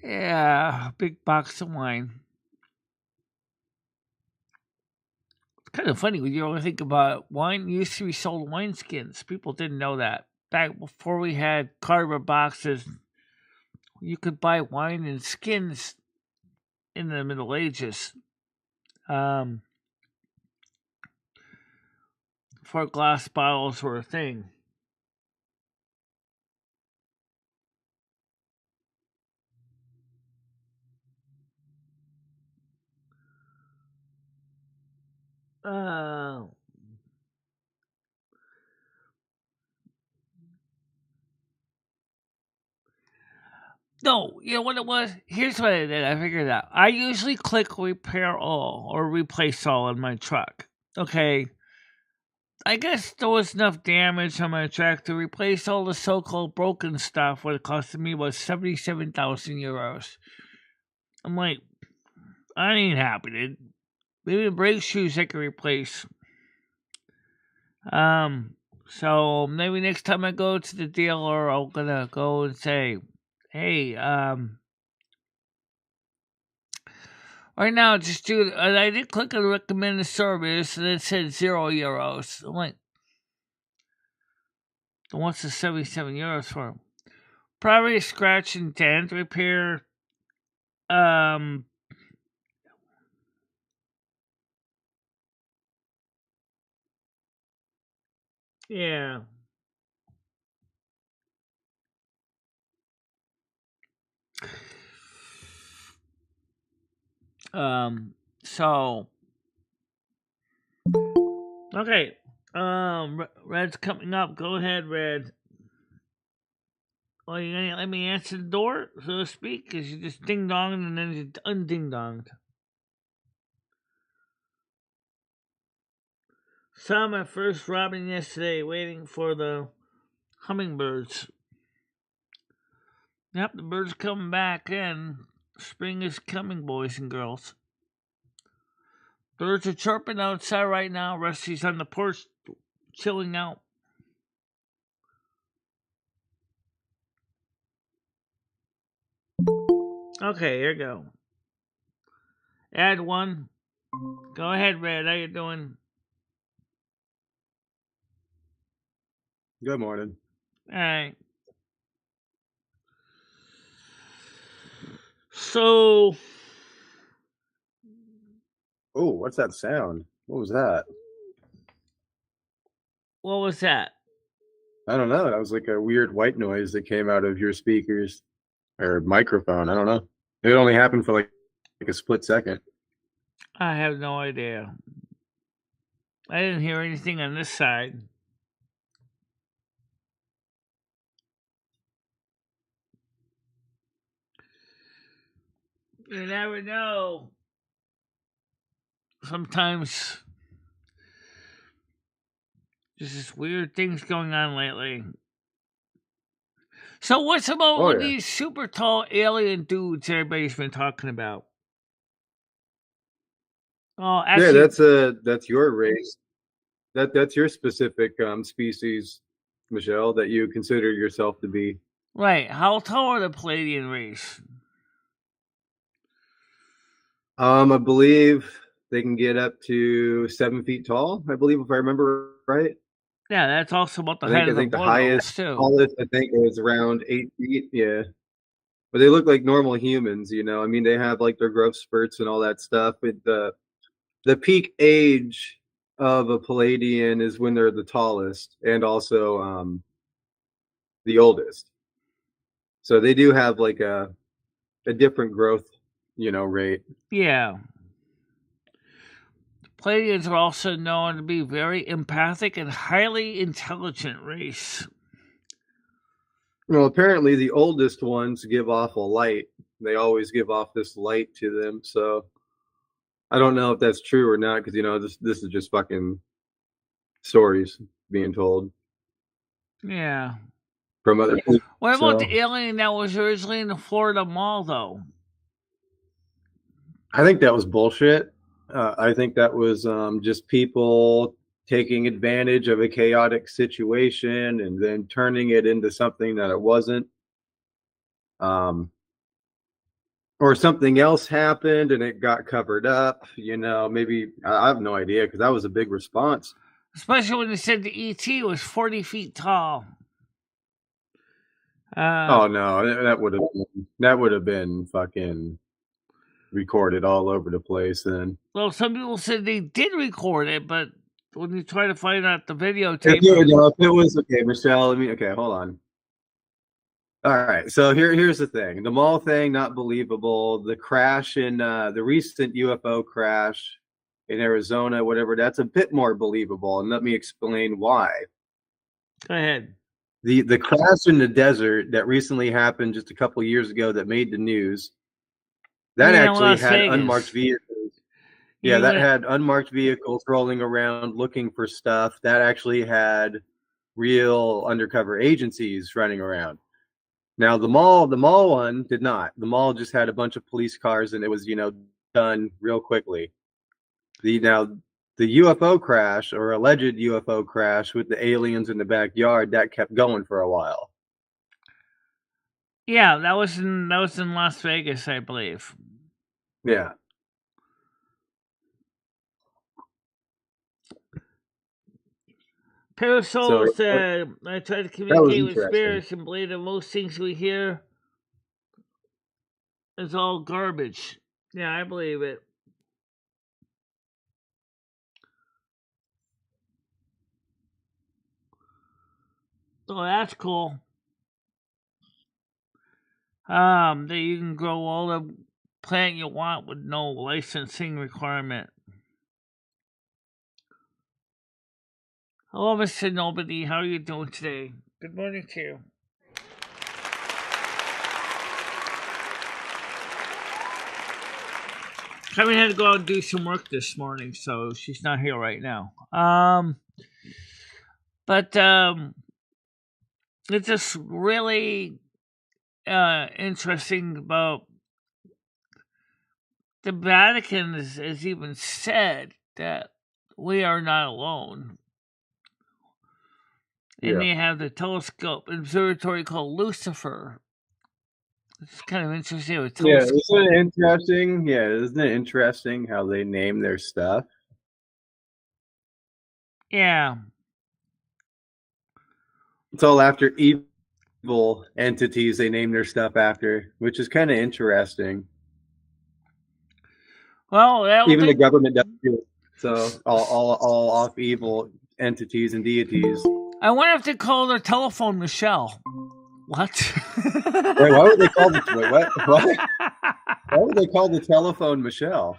Yeah, big box of wine. It's kind of funny when you ever think about it. Wine used to be sold wineskins. People didn't know that. Back before we had cardboard boxes, you could buy wine in skins in the Middle Ages. Before glass bottles were a thing. No, you know what it was? Here's what I did. I figured it out. I usually click repair all or replace all on my truck. Okay. I guess there was enough damage on my truck to replace all the so-called broken stuff. What it costed me was 77,000 euros. I'm like, I ain't happy, dude. Maybe the brake shoes I can replace. So maybe next time I go to the dealer, I'm gonna go and say, hey, right now just do. And I did click on recommend a service, and it said €0. I'm like, what's the 77 euros for? Probably scratch and dent repair. Yeah. So okay. Red's coming up. Go ahead, Red. Well, you gonna let me answer the door, so to speak, because you just ding donged and then you unding donged. Saw my first robin yesterday, waiting for the hummingbirds. Yep, the birds coming back in. Spring is coming, boys and girls. Birds are chirping outside right now. Rusty's on the porch, chilling out. Okay, here you go. Add one. Go ahead, Red. How you doing? Good morning. All right. So, Oh, what's that sound? What was that? what was that? I don't know. That was like a weird white noise that came out of your speakers or microphone. I don't know. It only happened for like a split second. I have no idea. I didn't hear anything on this side. You never know. Sometimes there's just weird things going on lately. So what's about with these super tall alien dudes everybody's been talking about? Oh, actually, yeah, that's your race. That's your specific species, Michelle, that you consider yourself to be. right. How tall are the Palladian race? I believe they can get up to 7 feet tall. I believe, if I remember right. Yeah, that's also about the height of the the highest, too. tallest, I think, is around 8 feet. Yeah. But they look like normal humans, you know. I mean, they have like their growth spurts and all that stuff. But the peak age of a Palladian is when they're the tallest and also the oldest. So they do have like a different growth, rate. Yeah. Palladians are also known to be very empathic and highly intelligent race. Well, apparently the oldest ones give off a light. They always give off this light to them. So I don't know if that's true or not, because this is just fucking stories being told. Yeah. From other people. What about the alien that was originally in the Florida Mall, though? I think that was bullshit. I think that was just people taking advantage of a chaotic situation and then turning it into something that it wasn't. Or something else happened and it got covered up. Maybe, I have no idea, because that was a big response. Especially when they said the ET was 40 feet tall. Oh no, that would have been fucking recorded all over the place then. Well, some people said they did record it, but when you try to find out the videotape, If it was okay, Michelle. Okay, hold on. All right, so here's the thing: the mall thing, not believable. The crash in the recent UFO crash in Arizona, whatever, that's a bit more believable. And let me explain why. Go ahead. The crash in the desert that recently happened just a couple of years ago that made the news, that actually Las had Vegas. unmarked vehicles. Yeah, that had unmarked vehicles rolling around looking for stuff. That actually had real undercover agencies running around. Now the mall one did not. The mall just had a bunch of police cars, and it was done real quickly. The UFO crash, or alleged UFO crash with the aliens in the backyard, that kept going for a while. Yeah, that was in Las Vegas, I believe. Yeah. Parasol said, I try to communicate with spirits and believe that most things we hear is all garbage. Yeah, I believe it. Oh, that's cool. That you can grow all the plant you want with no licensing requirement. Hello, Mr. Nobody. How are you doing today? Good morning to you. Kevin had to go out and do some work this morning, so she's not here right now. But it's just really interesting about the Vatican has even said that we are not alone. And they have the telescope observatory called Lucifer. It's kind of interesting. Yeah, isn't it interesting? Yeah, isn't it interesting how they name their stuff? Yeah. It's all after evil entities they name their stuff after, which is kind of interesting. Well, even the government does too. So all off evil entities and deities. I wonder if they call their telephone Michelle. What? Wait, why would they call the what? Why would they call the telephone Michelle?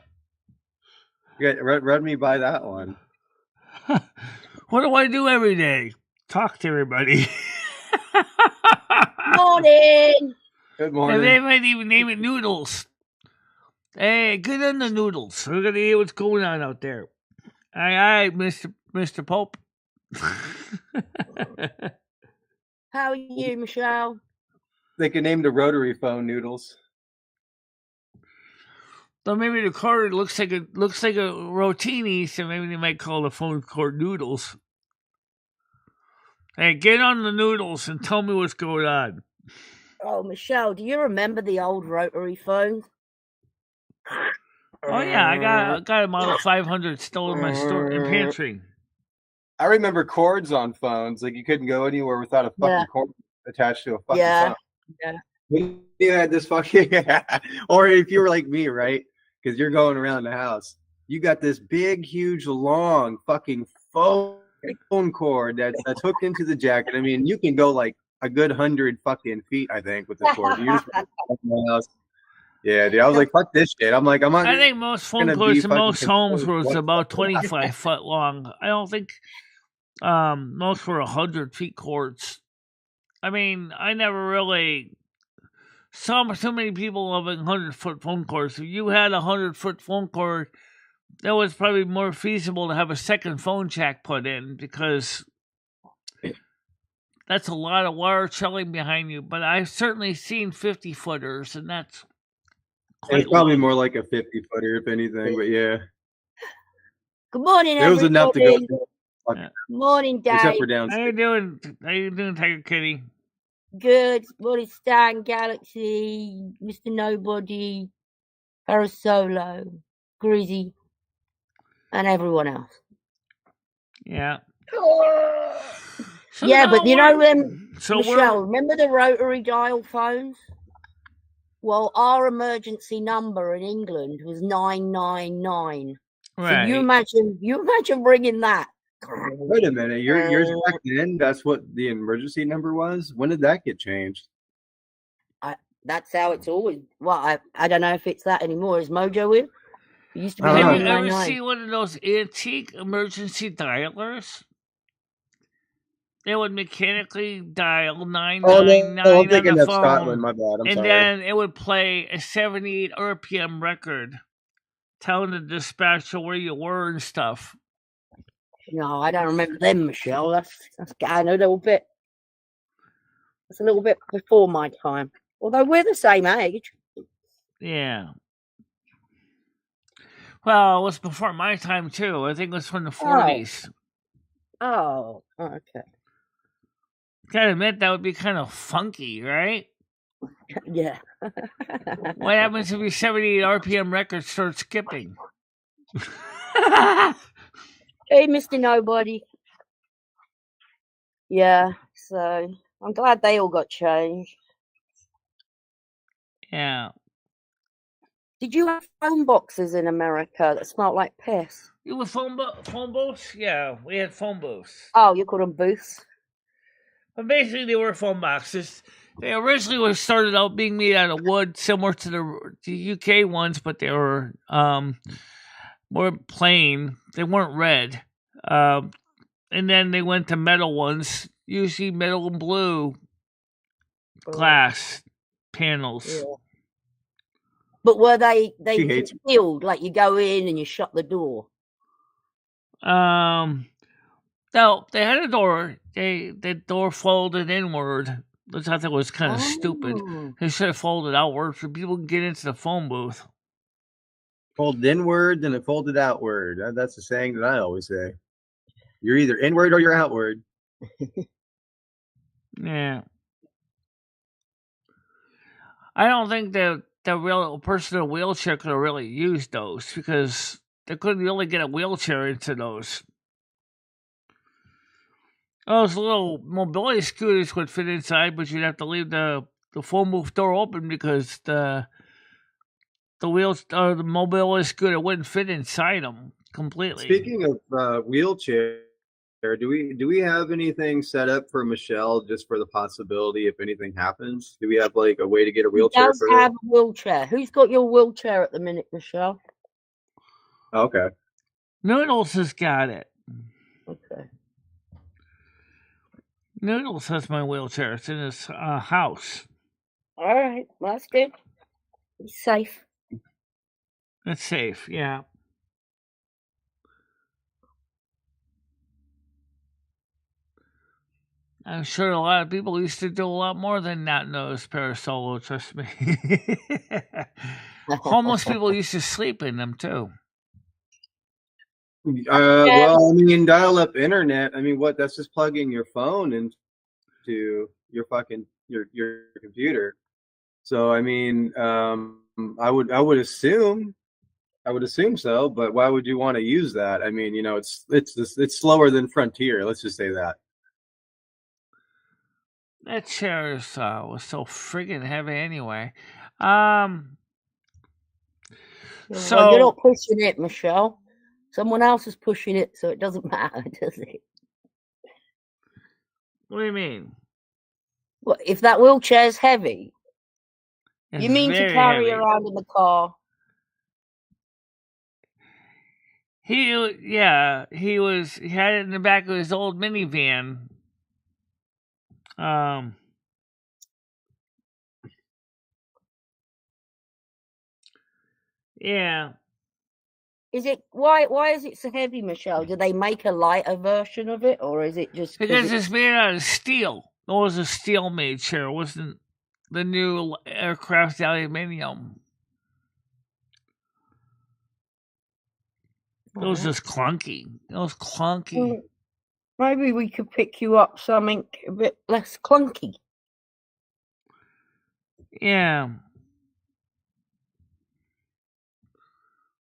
Run me by that one. What do I do every day? Talk to everybody. Morning. Good morning. And they might even name it Noodles. Hey, good on the Noodles. We're gonna hear what's going on out there. Aye, Mr. Pope. How are you, Michelle? They can name the rotary phone Noodles. So maybe the cord looks like a rotini, so maybe they might call the phone cord Noodles. Hey, get on the Noodles and tell me what's going on. Oh, Michelle, do you remember the old rotary phones? Oh yeah, I got a Model 500 still in my pantry. I remember cords on phones. Like you couldn't go anywhere without a fucking cord attached to a fucking phone. Yeah. You had this fucking or if you were like me, right? Because you're going around the house. You got this big, huge, long fucking phone cord that's hooked into the jacket. I mean, you can go like a good 100 fucking feet, I think, with the cord. You just the house. Yeah, dude. I was like, fuck this shit. I'm like, I think most phone cords in most homes was about 25 foot long. I don't think most were 100 feet cords. I mean, I never really saw so many people having 100-foot phone cords. If you had a 100-foot phone cord, that was probably more feasible to have a second phone jack put in because that's a lot of wire trailing behind you. But I've certainly seen 50-footers, and that's quite it's probably long. more like a 50-footer, if anything. But yeah. Good morning, everybody. It was enough to go. Yeah. Morning, Dave. Except for downstairs. How you doing, Tiger Kitty? Good. Morning, Stan, Galaxy, Mr. Nobody, Parasolo, Grizzy, and everyone else. Yeah. But you know, Michelle, remember the rotary dial phones? Well, our emergency number in England was 999. Right. So you imagine bringing that. Wait a minute, yours back then, that's what the emergency number was? When did that get changed? That's how it's always. Well, I don't know if it's that anymore. Is Mojo in? It used to be Have you 999. ever seen one of those antique emergency dialers? They would mechanically dial 999 I'm on thinking the of Scotland. phone, My bad. I'm and sorry. then it would play a 78 RPM record, telling the dispatcher where you were and stuff. No, I don't remember them, Michelle. That's going a little bit. That's a little bit before my time. Although we're the same age. Yeah. Well, it was before my time too. I think it was from the 40s. Oh, okay. Gotta admit, that would be kind of funky, right? Yeah. What happens if your 78 RPM record starts skipping? Hey, Mr. Nobody. Yeah, so I'm glad they all got changed. Yeah. Did you have phone boxes in America that smelled like piss? You were phone booths? Yeah, we had phone booths. Oh, you call them booths? But basically, they were phone boxes. They originally were started out being made out of wood, similar to the UK ones, but they were more plain. They weren't red. And then they went to metal ones, usually metal and blue glass panels. Yeah. But were they concealed? Like you go in and you shut the door? No, they had a door. The door folded inward. I thought that was kind of stupid. They should have folded outward so people can get into the phone booth. Folded inward, then it folded outward. That's the saying that I always say. You're either inward or you're outward. Yeah. I don't think that the real person in a wheelchair could have really used those because they couldn't really get a wheelchair into those. Those little mobility scooters would fit inside, but you'd have to leave the phone booth door open because the mobility scooter wouldn't fit inside them completely. Speaking of wheelchair, do we have anything set up for Michelle just for the possibility if anything happens? Do we have like a way to get a wheelchair? He does have a wheelchair. Who's got your wheelchair at the minute, Michelle? Okay. Noodles has got it. Okay. Noodles has my wheelchair. It's in his house. All right. Well, that's good. He's safe. It's safe, yeah. I'm sure a lot of people used to do a lot more than not nose parasolo, trust me. Homeless people used to sleep in them too. Well, I mean, dial-up internet. I mean, what? That's just plugging your phone into your fucking your computer. So, I mean, I would assume so. But why would you want to use that? I mean, it's slower than Frontier. Let's just say that. That chair was so friggin' heavy anyway. So well, you're not pushing it, Michelle. Someone else is pushing it, so it doesn't matter, does it? What do you mean? Well, if that wheelchair's heavy, it's you mean to carry heavy. around in the car? He had it in the back of his old minivan. Yeah. Is it why is it so heavy, Michelle? Do they make a lighter version of it, or is it just because it's made out of steel? It was a steel made chair. It wasn't the new aircraft aluminium. It was just clunky. It was clunky. Maybe we could pick you up something a bit less clunky. Yeah.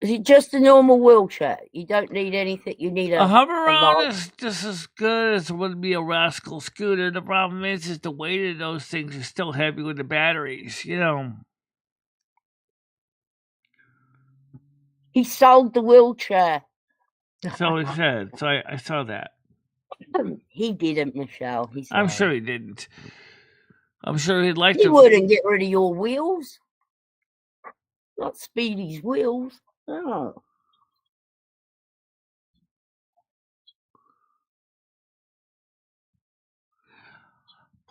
Is it just a normal wheelchair? You don't need anything. You need a hover-around is just as good as would be a Rascal scooter. The problem is the weight of those things is still heavy with the batteries, He sold the wheelchair. So he said. So I saw that. He didn't, Michelle. I'm sure he didn't. I'm sure he'd like to. He to. wouldn't get rid of your wheels. Not Speedy's wheels. Oh.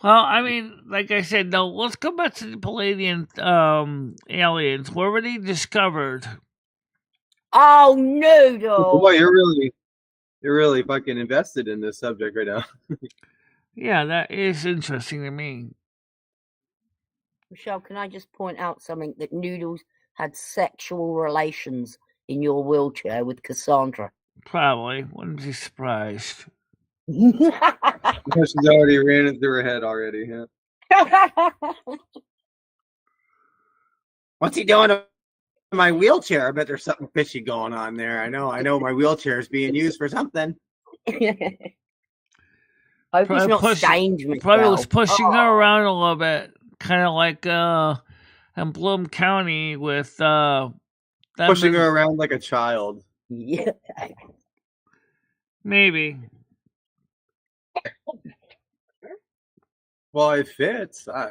Well, I mean, like I said, no. Let's go back to the Palladian aliens. Where were they discovered? Oh, Noodle. Boy, you're really fucking invested in this subject right now. Yeah, that is interesting to me. Michelle, can I just point out something? That Noodles had sexual relations in your wheelchair with Cassandra. Probably. Wouldn't be surprised. She's already ran it through her head already. Yeah. What's he doing in my wheelchair? I bet there's something fishy going on there. I know my wheelchair is being used for something. Hope he's not stained, Michelle. Probably was pushing her around a little bit. Kind of like in Bloom County with pushing her around like a child. Yeah. Maybe. Well, it fits. I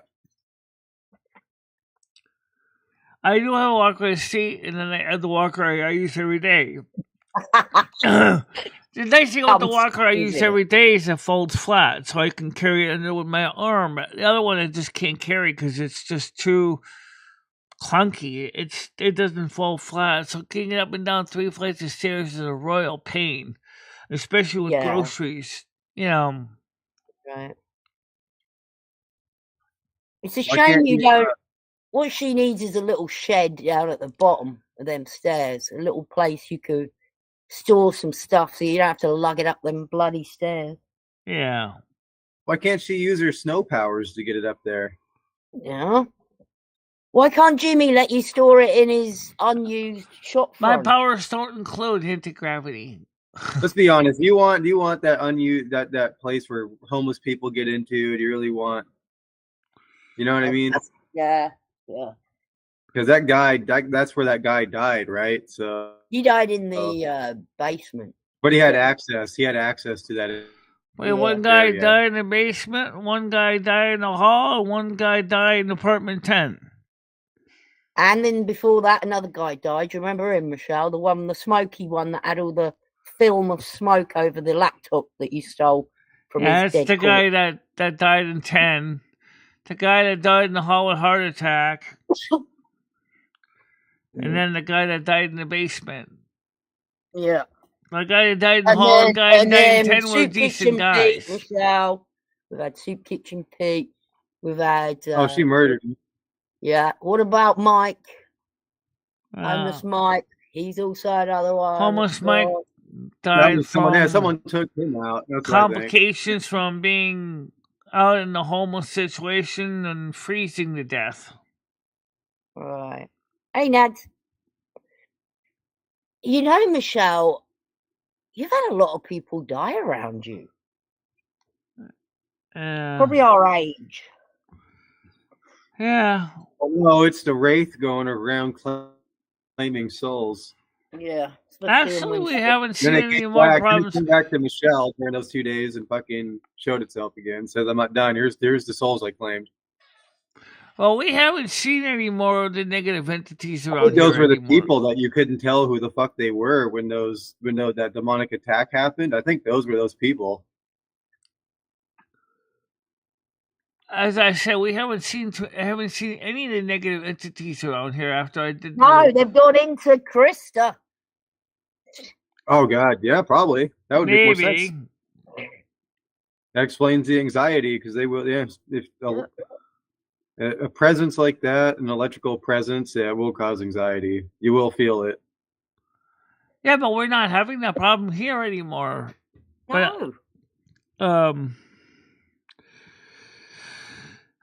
do have a walker seat, and then I have the walker I use every day. The nice thing about the walker I use every day is it folds flat, so I can carry it under with my arm. The other one I just can't carry because it's just too clunky. It doesn't fold flat, so getting up and down 3 flights of stairs is a royal pain, especially with groceries. You know. Right. It's a shame you don't. What she needs is a little shed down at the bottom of them stairs, a little place you could store some stuff so you don't have to lug it up them bloody stairs. Yeah. Why can't she use her snow powers to get it up there? Yeah. Why can't Jimmy let you store it in his unused shop front? My powers don't include anti-gravity. Let's be honest. Do you want that unused that place where homeless people get into? Do you really want? You know what I mean? Yeah. Because that guy, that's where that guy died, right? So he died in the basement. But he had access. He had access to that. Wait, one guy died in the basement, one guy died in the hall, and one guy died in apartment 10. And then before that, another guy died. Do you remember him, Michelle? The smoky one that had all the film of smoke over the laptop that you stole from his dead that's the guy that died in 10. The guy that died in the hall with heart attack. And then the guy that died in the basement. Yeah. The guy that died in the hall, the guy that died in 10 were decent guys. Pete, Michelle. We've had Soup Kitchen Pete. We've had... she murdered him. Yeah. What about Mike? Homeless Mike. He's also another one. Homeless Mike died from... someone took him out. That's complications from being out in the homeless situation and freezing to death. Right. Hey, Nad. You know, Michelle, you've had a lot of people die around you. Probably our age. Yeah. Oh, no, it's the Wraith going around claiming souls. Yeah. Actually, we haven't seen any more problems. It came back to Michelle during those 2 days and fucking showed itself again. Says, I'm not done. Here's the souls I claimed. Well, we haven't seen any more of the negative entities around here those were the anymore. people that you couldn't tell who the fuck they were when that demonic attack happened. I think those were those people. As I said, we haven't seen any of the negative entities around here after I did. No, they've gone into Krista. Oh God, yeah, probably that would make more sense. That explains the anxiety because they will. Yeah, if a presence like that, an electrical presence, will cause anxiety. You will feel it. Yeah, but we're not having that problem here anymore. No. But,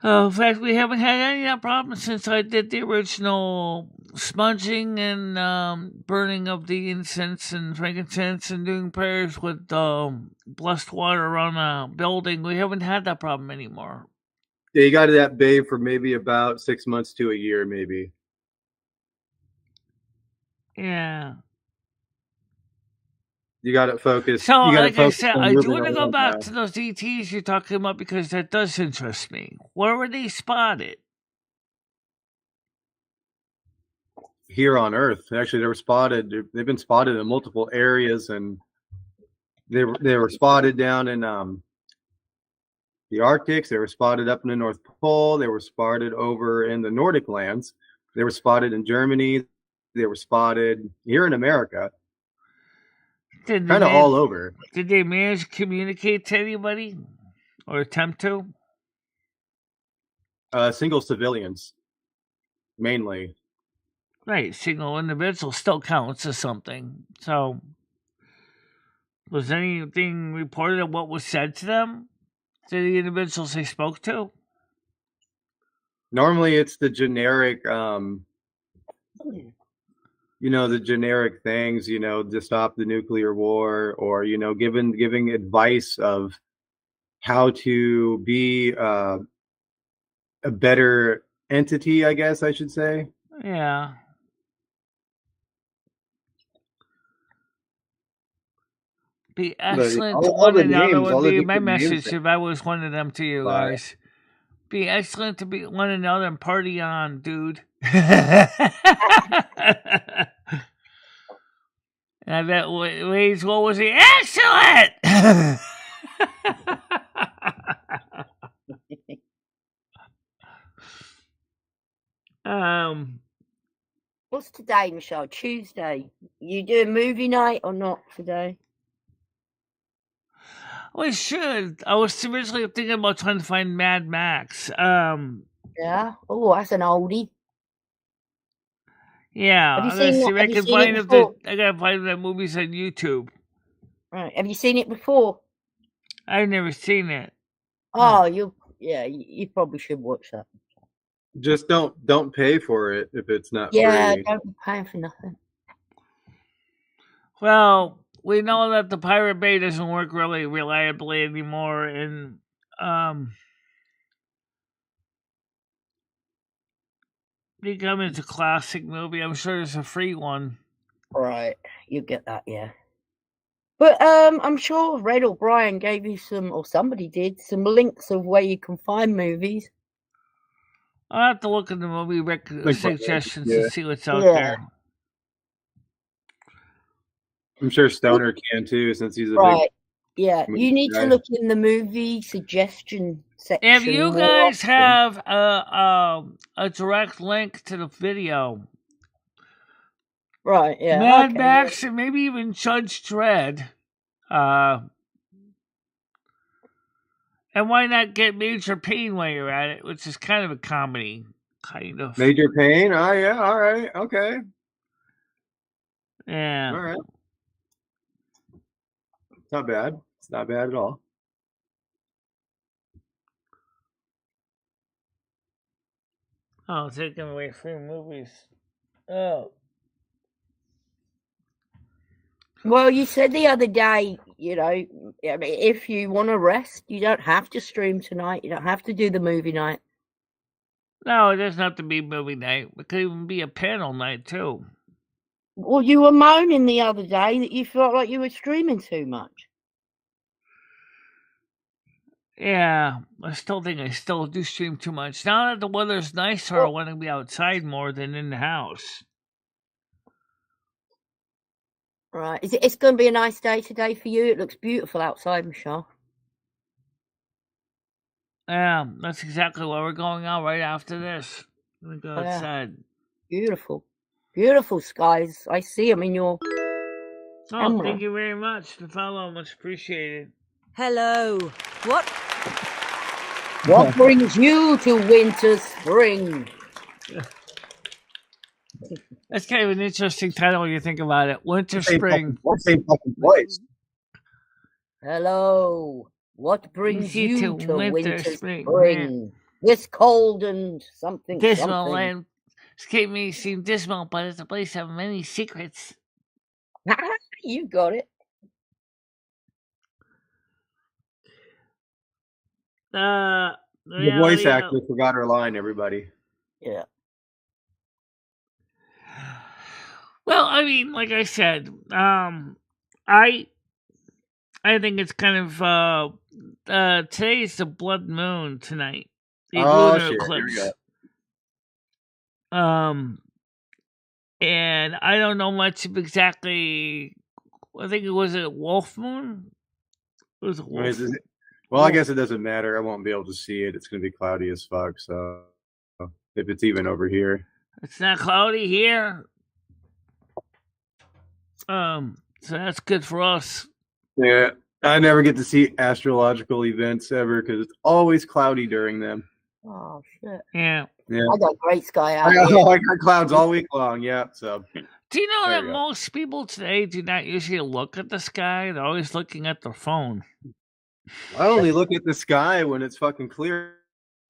in fact, we haven't had any of that problem since I did the original smudging and burning of the incense and frankincense and doing prayers with blessed water around a building. We haven't had that problem anymore. Yeah, you got that babe for maybe about 6 months to a year, maybe. Yeah. You got it focused. So, like I said, I do want to go back to those ETs you're talking about because that does interest me. Where were they spotted? here on Earth. Actually, they were spotted. They've been spotted in multiple areas, and they were spotted down in the Arctics. They were spotted up in the North Pole. They were spotted over in the Nordic lands. They were spotted in Germany. They were spotted here in America. Kind of all over. Did they manage to communicate to anybody or attempt to? Single civilians, mainly. Right, single individual still counts as something. So, was anything reported of what was said to them? To the individuals they spoke to? Normally, it's the generic, the generic things, to stop the nuclear war, or giving advice of how to be a better entity, I guess I should say. Yeah. Be excellent to one another would be my message if I was one of them to you guys. Be excellent to be one another and party on, dude. And I bet Wade's what was he? Excellent! What's today, Michelle? Tuesday. You doing movie night or not today? We should. I was originally thinking about trying to find Mad Max. Yeah. Oh, that's an oldie. Yeah. I gotta see if I can find if I gotta find the movies on YouTube. Right. Have you seen it before? I've never seen it. Oh, you probably should watch that. Just don't pay for it if it's not free. Don't be paying for nothing. Well, we know that the Pirate Bay doesn't work really reliably anymore, and becoming a classic movie. I'm sure there's a free one. Right, you get that, yeah. But I'm sure Red or Brian gave you or somebody did, some links of where you can find movies. I'll have to look at the movie suggestions to see what's out there. I'm sure Stoner can too, since he's a big. Yeah, you need to look in the movie suggestion section. If you guys have a direct link to the video, right? Yeah, Mad Max and maybe even Judge Dredd, and why not get Major Payne while you're at it, which is kind of a comedy, kind of. Major Payne? Oh yeah, all right, okay. Yeah. All right. It's not bad. It's not bad at all. Oh, taking away free movies. Oh. Well, you said the other day, if you want to rest, you don't have to stream tonight. You don't have to do the movie night. No, it doesn't have to be movie night. It could even be a panel night, too. Well, you were moaning the other day that you felt like you were streaming too much. Yeah, I still think I still do stream too much. Now that the weather's nicer, I want to be outside more than in the house. Right. It's going to be a nice day today for you. It looks beautiful outside, Michelle. Yeah, that's exactly where we're going out right after this. I'm going to go outside. Beautiful. Beautiful skies. I see them in your camera. Thank you very much. The follow, much appreciated. Hello. What brings you to winter spring? That's kind of an interesting title when you think about it. Winter spring. Same fucking place. Hello. What brings you to winter spring? Yeah. This cold and something. Dismal and escape me seem dismal, but it's a place of many secrets. You got it. The voice actor forgot her line, everybody. Yeah. Well, I mean, like I said, I think it's kind of today's the blood moon tonight. The lunar eclipse. And I don't know much of exactly. I think it was a wolf moon. It was a wolf. Well, I guess it doesn't matter. I won't be able to see it. It's going to be cloudy as fuck. So if it's even over here, it's not cloudy here. So that's good for us. Yeah, I never get to see astrological events ever because it's always cloudy during them. Oh shit! Yeah. I got great sky out I here. got clouds all week long. Yeah. So. Do you know that most people today do not usually look at the sky? They're always looking at their phone. I only look at the sky when it's fucking clear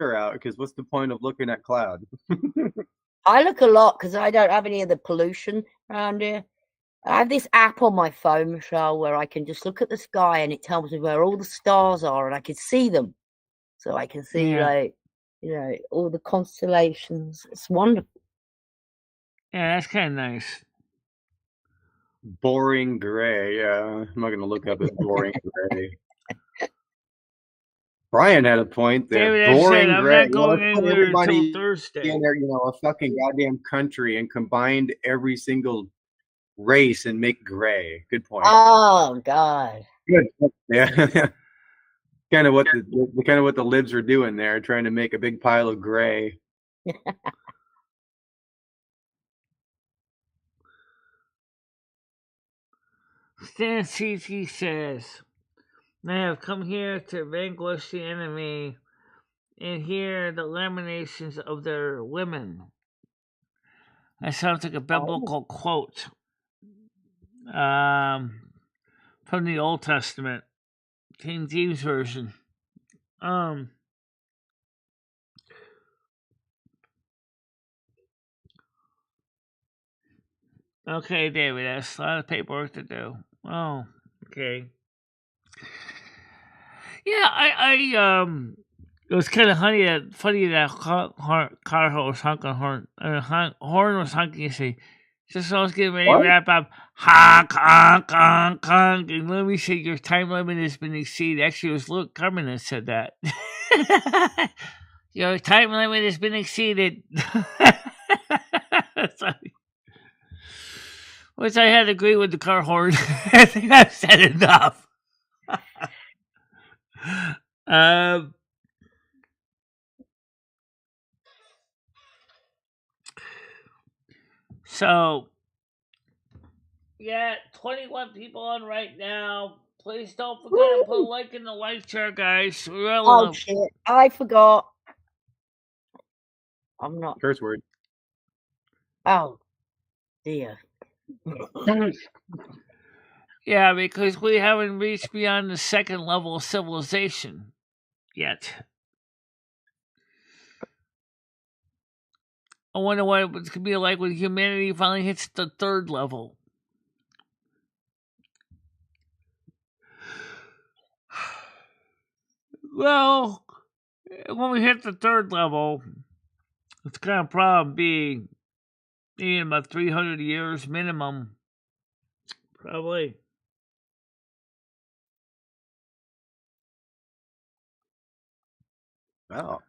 out, because what's the point of looking at cloud? I look a lot because I don't have any of the pollution around here. I have this app on my phone, Michelle, where I can just look at the sky and it tells me where all the stars are and I can see them. So I can see, like, you know, all the constellations. It's wonderful. Yeah, that's kind of nice. Boring gray. Yeah, I'm not going to look up as boring gray. Brian had a point there. David, boring I'm gray. not going anywhere until Thursday. In there, you know, a fucking goddamn country and combined every single race and make gray. Good point. Oh God. Good. Yeah. kind of what the libs are doing there, trying to make a big pile of gray. Stan CT says, "I have come here to vanquish the enemy and hear the lamentations of their women." That sounds like a biblical quote from the Old Testament, King James Version. Okay, David, that's a lot of paperwork to do. Oh, okay. Yeah, it was kind of funny that car was honking horn. Horn was honking. You see, just I was getting ready to wrap up. Honk, honk, honk, honk. And let me say, your time limit has been exceeded. Actually, it was Luke Carmen that said that. Your time limit has been exceeded. Which I had to agree with the car horn. I think I've said enough. So, yeah, 21 people on right now. Please don't forget to put a like in the like chart, guys. Oh shit! I forgot. I'm not. Curse word. Oh dear. Yeah, because we haven't reached beyond the second level of civilization yet. I wonder what it's going to be like when humanity finally hits the third level. Well, when we hit the third level, it's going to probably be in about 300 years minimum. Probably. Wow.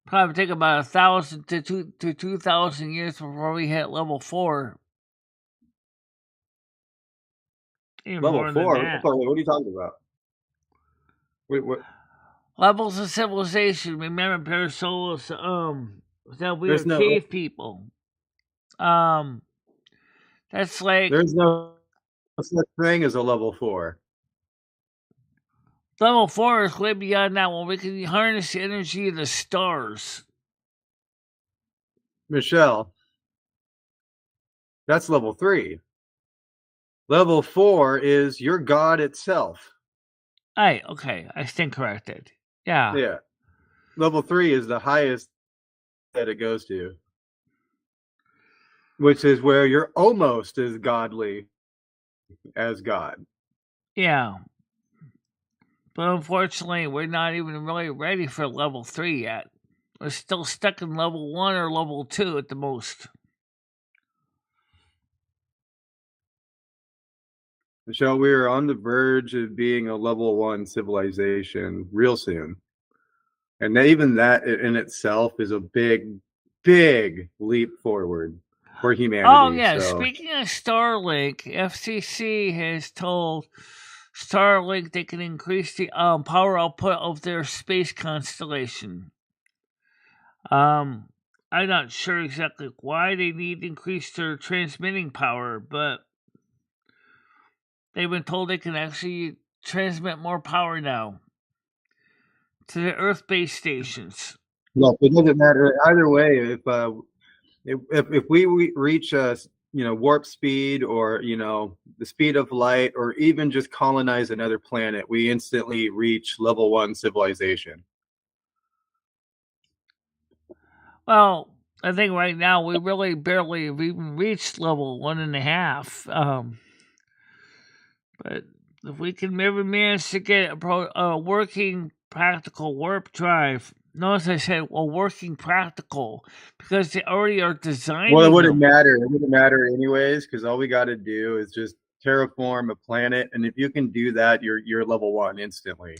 Probably take about 1,000 to 2,000 years before we hit level 4. Even level 4? What are you talking about? Wait, what? Levels of civilization. Remember, Parasols, that we were cave people. That's like... There's no such thing as a level 4. Level 4 is way beyond that one. We can harness the energy of the stars. Michelle, that's level 3. Level 4 is your God itself. Hey, okay, I stand corrected. Yeah. Yeah. Level 3 is the highest that it goes to, which is where you're almost as godly as God. Yeah. But unfortunately, we're not even really ready for level 3 yet. We're still stuck in level 1 or level 2 at the most. Michelle, we are on the verge of being a level 1 civilization real soon. And even that in itself is a big, big leap forward. for humanity. Oh yeah, So speaking of Starlink, FCC has told Starlink they can increase the power output of their space constellation. I'm not sure exactly why they need to increase their transmitting power, but they've been told they can actually transmit more power now to the Earth-based stations. well, it doesn't matter either way. If we reach warp speed, or the speed of light, or even just colonize another planet, we instantly reach level 1 civilization. Well, I think right now we really barely have even reached level 1.5. But if we can maybe manage to get a working practical warp drive, notice I said working practical, because they already are designing. Well, it wouldn't matter. It wouldn't matter anyways, because all we got to do is just terraform a planet, and if you can do that, you're level 1 instantly.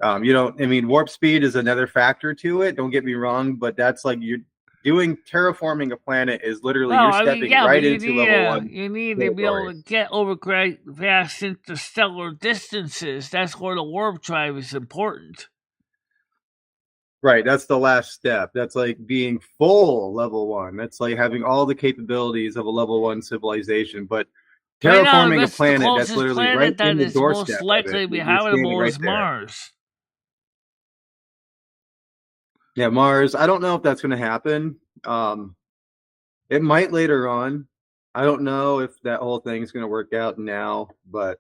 Warp speed is another factor to it. Don't get me wrong, but that's like you're doing terraforming a planet is literally you're stepping right into level 1. You need to be able to get over vast interstellar distances. That's where the warp drive is important. Right, that's the last step. That's like being full level 1. That's like having all the capabilities of a level 1 civilization. But terraforming a planet that's literally right in the doorstep, most likely to be habitable is Mars. Yeah, Mars. I don't know if that's going to happen. It might later on. I don't know if that whole thing is going to work out now, but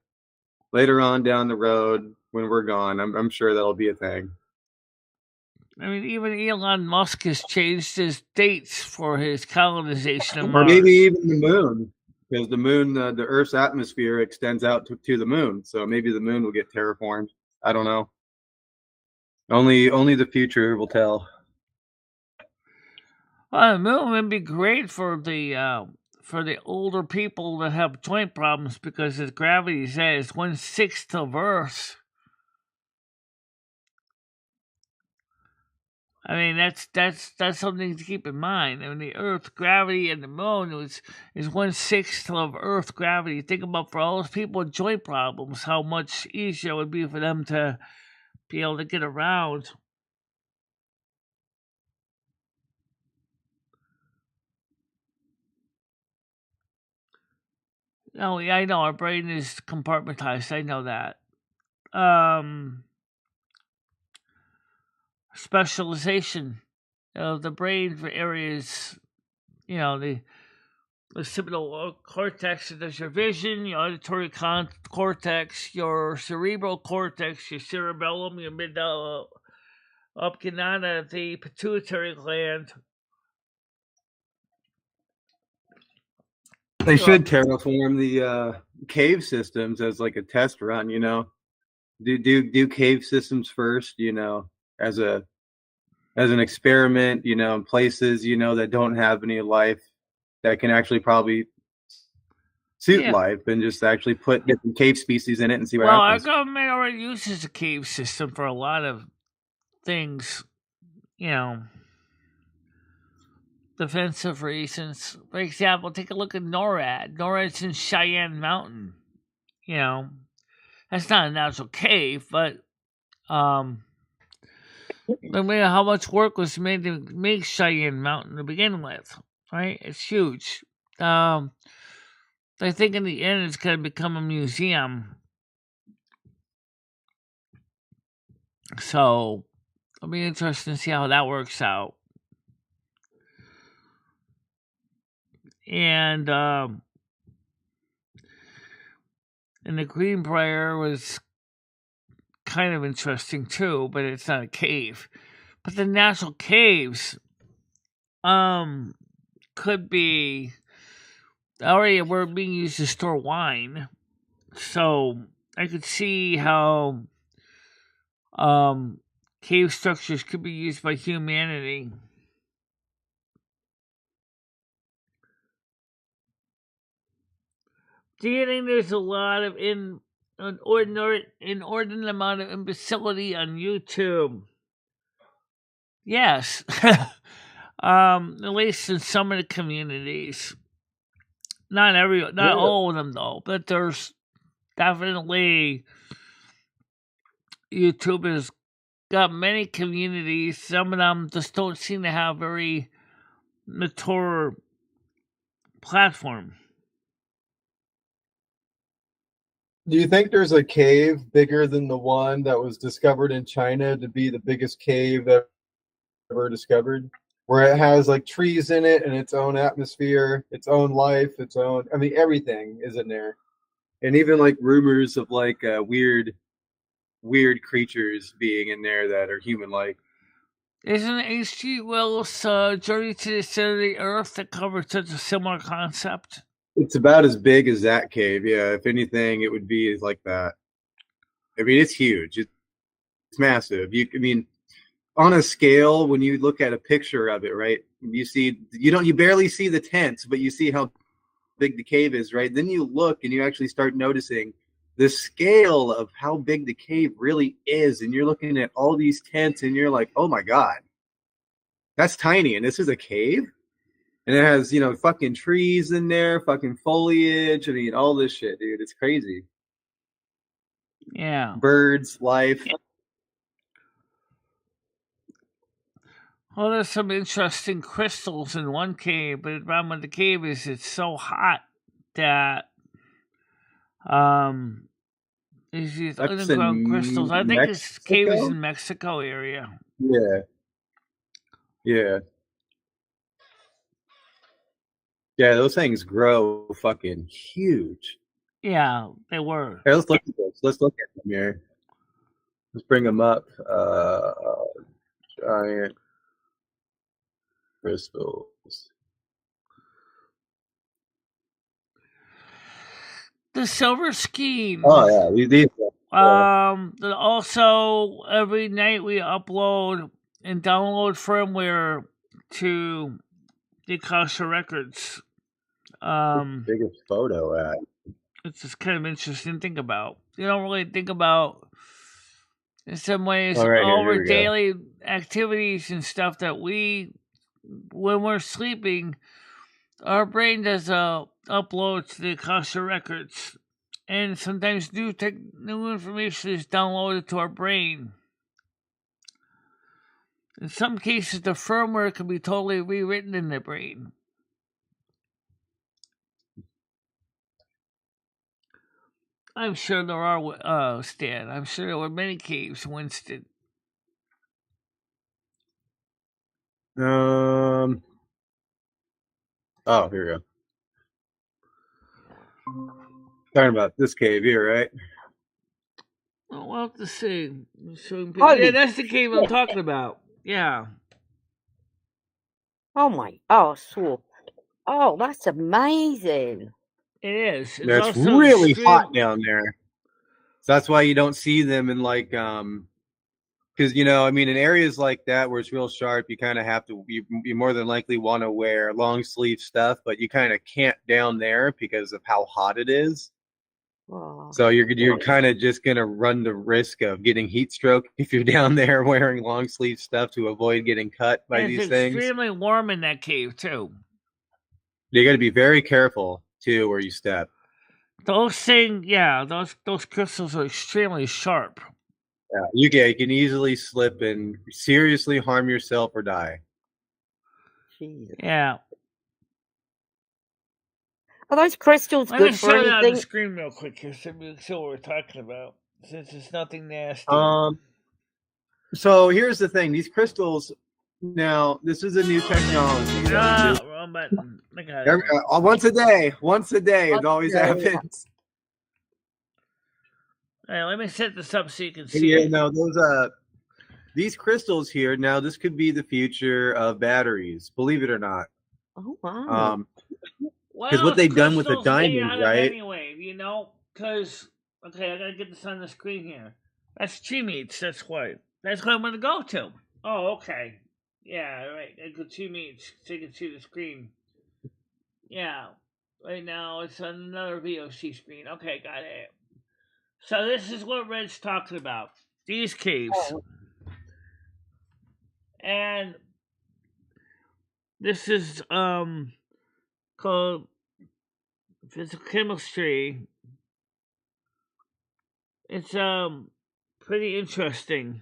later on down the road when we're gone, I'm sure that'll be a thing. I mean, even Elon Musk has changed his dates for his colonization of Mars. Or maybe even the moon, because the moon, the Earth's atmosphere extends out to the moon. So maybe the moon will get terraformed. I don't know. Only the future will tell. Well, the moon would be great for the older people that have joint problems, because its gravity is 1/6 of Earth. I mean, that's something to keep in mind. I mean, the Earth gravity and the moon is 1/6 of Earth gravity. Think about, for all those people with joint problems, how much easier it would be for them to be able to get around. Oh, yeah, I know our brain is compartmentalized. I know that. Specialization of the brain for areas, the occipital cortex, does your vision, your auditory cortex, your cerebral cortex, your cerebellum, your middle oblongata, the pituitary gland. They should terraform the cave systems as like a test run. Do cave systems first. As an experiment. In places that don't have any life that can actually probably suit life, and just actually put different cave species in it and see what happens. Well, our government already uses the cave system for a lot of things, defensive reasons. For example, take a look at NORAD. NORAD's in Cheyenne Mountain. That's not a natural cave, but how much work was made to make Cheyenne Mountain to begin with, right? It's huge. I think in the end it's going to become a museum. So it'll be interesting to see how that works out. And the Greenbrier was kind of interesting too, but it's not a cave. But the natural caves could be already were being used to store wine. So I could see how cave structures could be used by humanity. Do you think there's a lot of an inordinate amount of imbecility on YouTube? Yes. At least in some of the communities. Not Yeah. all of them though, but there's definitely YouTube has got many communities. Some of them just don't seem to have very mature platform. Do you think there's a cave bigger than the one that was discovered in China to be the biggest cave ever discovered? Where it has like trees in it and its own atmosphere, its own life, its own, I mean, everything is in there. And even like rumors of like weird creatures being in there that are human like. Isn't H.G. Wells' Journey to the Center of the Earth that covered such a similar concept? It's about as big as that cave, yeah. If anything, it would be like that. I mean, it's huge. It's massive. I mean, on a scale, when you look at a picture of it, right? You barely see the tents, but you see how big the cave is, right? Then you look and you actually start noticing the scale of how big the cave really is, and you're looking at all these tents, and you're like, oh my god, that's tiny, and this is a cave? And it has, fucking trees in there, fucking foliage. I mean, all this shit, dude. It's crazy. Yeah. Birds, life. Well, there's some interesting crystals in one cave, but the problem with the cave is it's so hot that there's these That's underground crystals. I think this cave is Mexico? in Mexico area. Yeah. Yeah. Yeah, those things grow fucking huge. Yeah, they were. Hey, let's look at this. Let's look at them here. Let's bring them up. Giant crystals. The silver scheme. Oh yeah, these. Also, every night we upload and download firmware to the Akasha Records. Biggest photo at. It's just kind of interesting to think about. You don't really think about, in some ways, All right, all here our we go. daily activities and stuff that when we're sleeping, our brain does upload to the Akasha Records. And sometimes new information is downloaded to our brain. In some cases, the firmware can be totally rewritten in the brain. I'm sure there are, Stan. I'm sure there were many caves, Winston. Oh, here we go. Talking about this cave here, right? Oh, we'll have to see. Yeah, that's the cave I'm talking about. Yeah. Oh my! Oh, I saw. Oh, that's amazing. It is. It's really hot down there. So that's why you don't see them in like because I mean, in areas like that where it's real sharp, you kind of have to. You more than likely want to wear long sleeve stuff, but you kind of can't down there because of how hot it is. Oh. So you're kind of just gonna run the risk of getting heat stroke if you're down there wearing long sleeve stuff to avoid getting cut by these things. It's extremely warm in that cave too. You got to be very careful too where you step. Those things, yeah, those crystals are extremely sharp. Yeah, you can easily slip and seriously harm yourself or die. Jesus. Yeah. Are those crystals Let good me for show you on anything? the screen real quick here so we see what we're talking about. Since it's nothing nasty. So here's the thing: these crystals. Now, this is a new technology. Wrong button. Once a day, it always happens. All right, let me set this up so you can see. Yeah, no, these crystals here. Now, this could be the future of batteries. Believe it or not. Oh wow! Because what they've done with the diamond, right? Anyway, because okay, I gotta get this on the screen here. That's tree meats. That's why. That's what I'm gonna go to. Oh, okay. Yeah, right. I go tree meats so you can see the screen. Yeah. Right now it's on another VOC screen. Okay, got it. So this is what Red's talking about. These caves. And This is called physical chemistry. It's pretty interesting.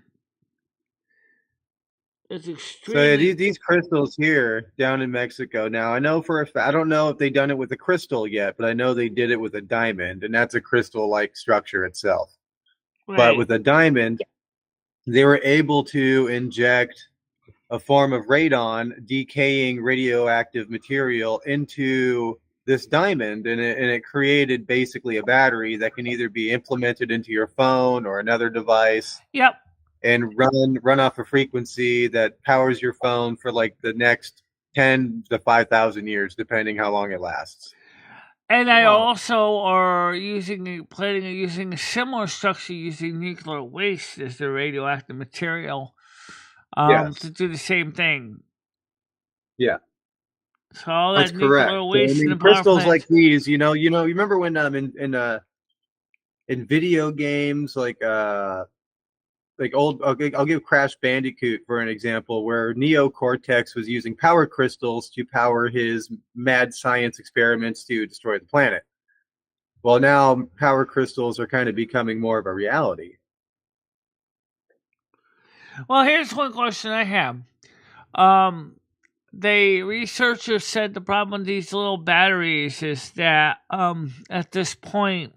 It's So yeah, extremely these crystals here down in Mexico. Now I know for a fact, I don't know if they done it with a crystal yet, but I know they did it with a diamond, and that's a crystal-like structure itself. But right. with a diamond, they were able to inject a form of radon, decaying radioactive material into this diamond, and it created basically a battery that can either be implemented into your phone or another device Yep. and run off a frequency that powers your phone for like the next 10 to 5,000 years, depending how long it lasts. And I Wow. also are planning on using a similar structure using nuclear waste as the radioactive material Yes. to do the same thing. Yeah. So all That's that nuclear correct. So, I waste in mean, the power crystals plant. like these, you remember when in video games like old, I'll give Crash Bandicoot for an example, where Neo Cortex was using power crystals to power his mad science experiments to destroy the planet. Well, now power crystals are kind of becoming more of a reality. Well, here's one question I have. The researchers said the problem with these little batteries is that at this point,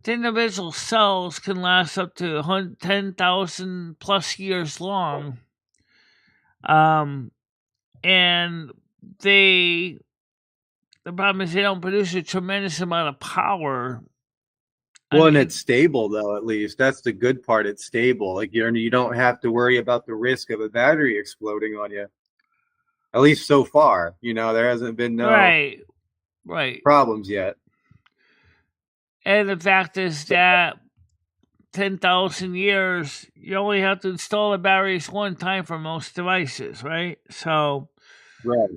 the individual cells can last up to 10,000 plus years long. And the problem is they don't produce a tremendous amount of power. Well, and it's stable though. At least that's the good part. It's stable. Like you don't have to worry about the risk of a battery exploding on you. At least so far, there hasn't been no right. problems yet. And the fact is that 10,000 years, you only have to install the batteries one time for most devices, right? So Right.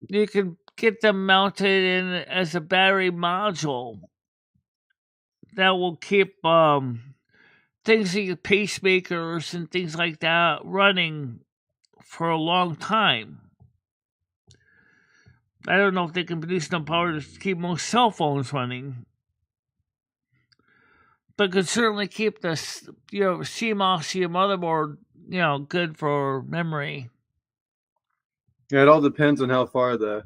you can get them mounted in as a battery module that will keep things like pacemakers and things like that running for a long time. I don't know if they can produce enough power to keep most cell phones running, but could certainly keep the CMOS your motherboard good for memory. Yeah, it all depends on how far the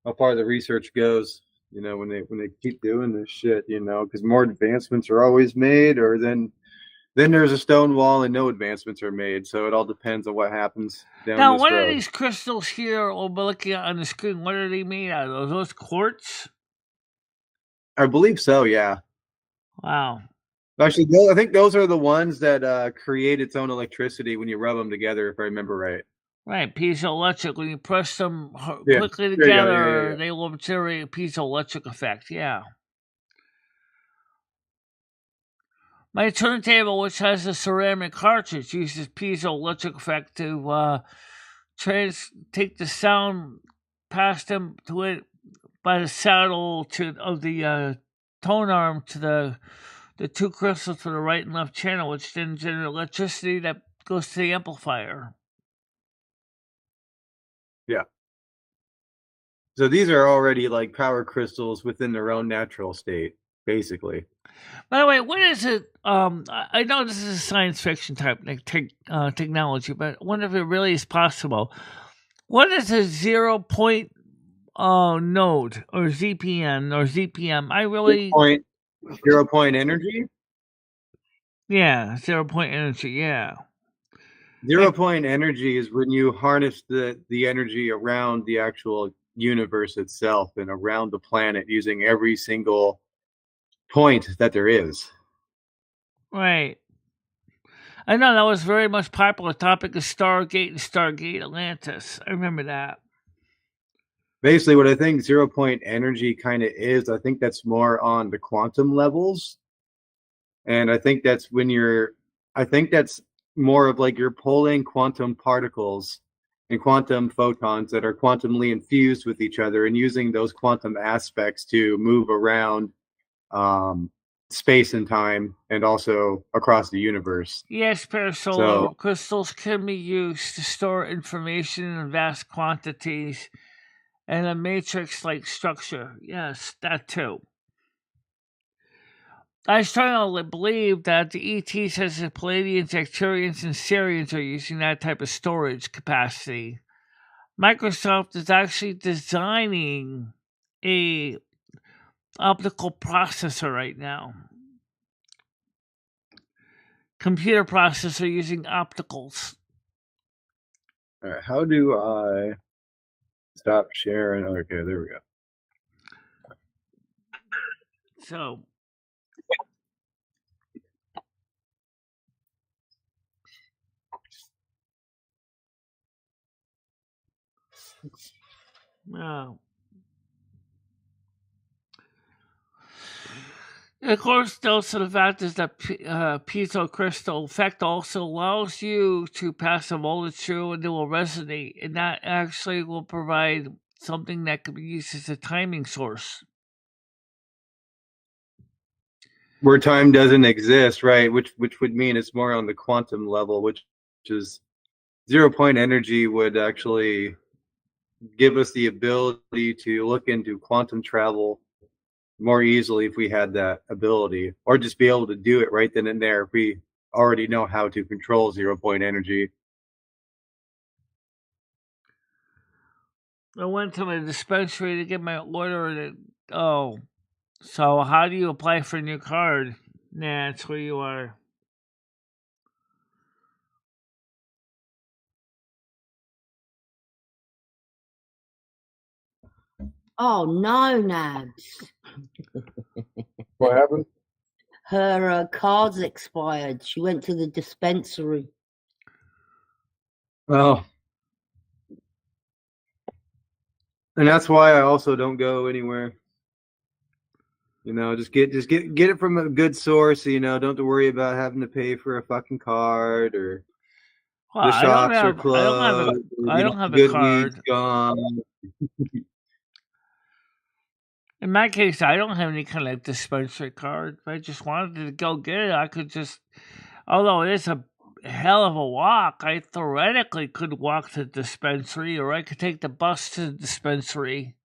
research goes. When they keep doing this shit, because more advancements are always made, or then there's a stone wall and no advancements are made. So it all depends on what happens down Now, this what road. are these crystals here we'll be looking at on the screen? What are they made out of? Are those quartz? I believe so, yeah. Wow. Actually, I think those are the ones that create its own electricity when you rub them together, if I remember right. Right, piezoelectric. When you press them Yeah, quickly there you go. together, Yeah. they will generate a piezoelectric effect. Yeah. My turntable, which has a ceramic cartridge, uses piezoelectric effect to take the sound past them to it by the saddle of the tone arm to the two crystals to the right and left channel, which then generate electricity that goes to the amplifier. Yeah. So these are already like power crystals within their own natural state, basically. By the way, what is it? I know this is a science fiction type technology, but I wonder if it really is possible. What is a 0 point node or ZPN or ZPM? I really 0 point energy. 0 point energy. Yeah. 0 point energy is when you harness the energy around the actual universe itself and around the planet using every single point that there is. Right. I know that was very much popular topic of Stargate and Stargate Atlantis. I remember that. Basically, what I think 0 point energy kind of is, I think that's more on the quantum levels. And I think that's that's more of like you're pulling quantum particles and quantum photons that are quantumly infused with each other and using those quantum aspects to move around space and time, and also across the universe. Yes, parasolar crystals can be used to store information in vast quantities and a matrix-like structure. Yes, that too. I strongly believe that the ETs, such as Palladians, Arcturians, and Syrians, are using that type of storage capacity. Microsoft is actually designing a optical processor right now. Computer processor using opticals. All right, how do I stop sharing? Okay, there we go. So, of course, also the fact is that piezo crystal effect also allows you to pass a voltage through and it will resonate, and that actually will provide something that can be used as a timing source. Where time doesn't exist, right? Which would mean it's more on the quantum level, which is 0-point energy would actually give us the ability to look into quantum travel more easily if we had that ability, or just be able to do it right then and there if we already know how to control 0-point energy. I went to my dispensary to get my order. So how do you apply for a new card? Nah, that's where you are. Oh no, Nabs. What happened? Her card's expired. She went to the dispensary. Oh. And that's why I also don't go anywhere. You know, just get it from a good source. You know, don't have to worry about having to pay for a fucking card or the shops are closed. I don't have a card. Weed's gone. In my case, I don't have any kind of dispensary card. If I just wanted to go get it, I could just. Although it is a hell of a walk, I theoretically could walk to the dispensary, or I could take the bus to the dispensary.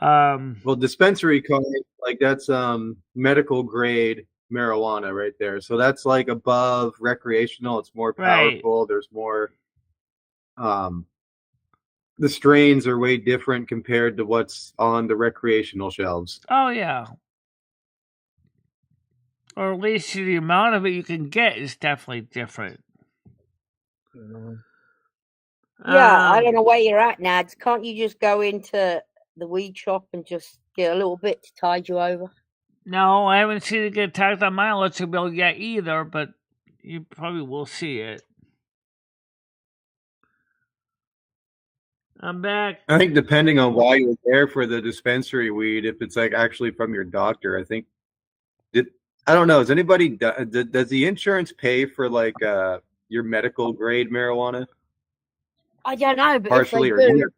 Well, dispensary card, like that's medical grade marijuana right there. So that's like above recreational. It's more powerful. Right. There's more. The strains are way different compared to what's on the recreational shelves. Oh yeah. Or at least the amount of it you can get is definitely different. Yeah, I don't know where you're at, Nads. Can't you just go into the weed shop and just get a little bit to tide you over? No, I haven't seen it get tagged on my electric bill yet either, but you probably will see it. I'm back. I think depending on why you're there for the dispensary weed, if it's like actually from your doctor, I think. I don't know. Does the insurance pay for like your medical grade marijuana? I don't know, but partially if they do,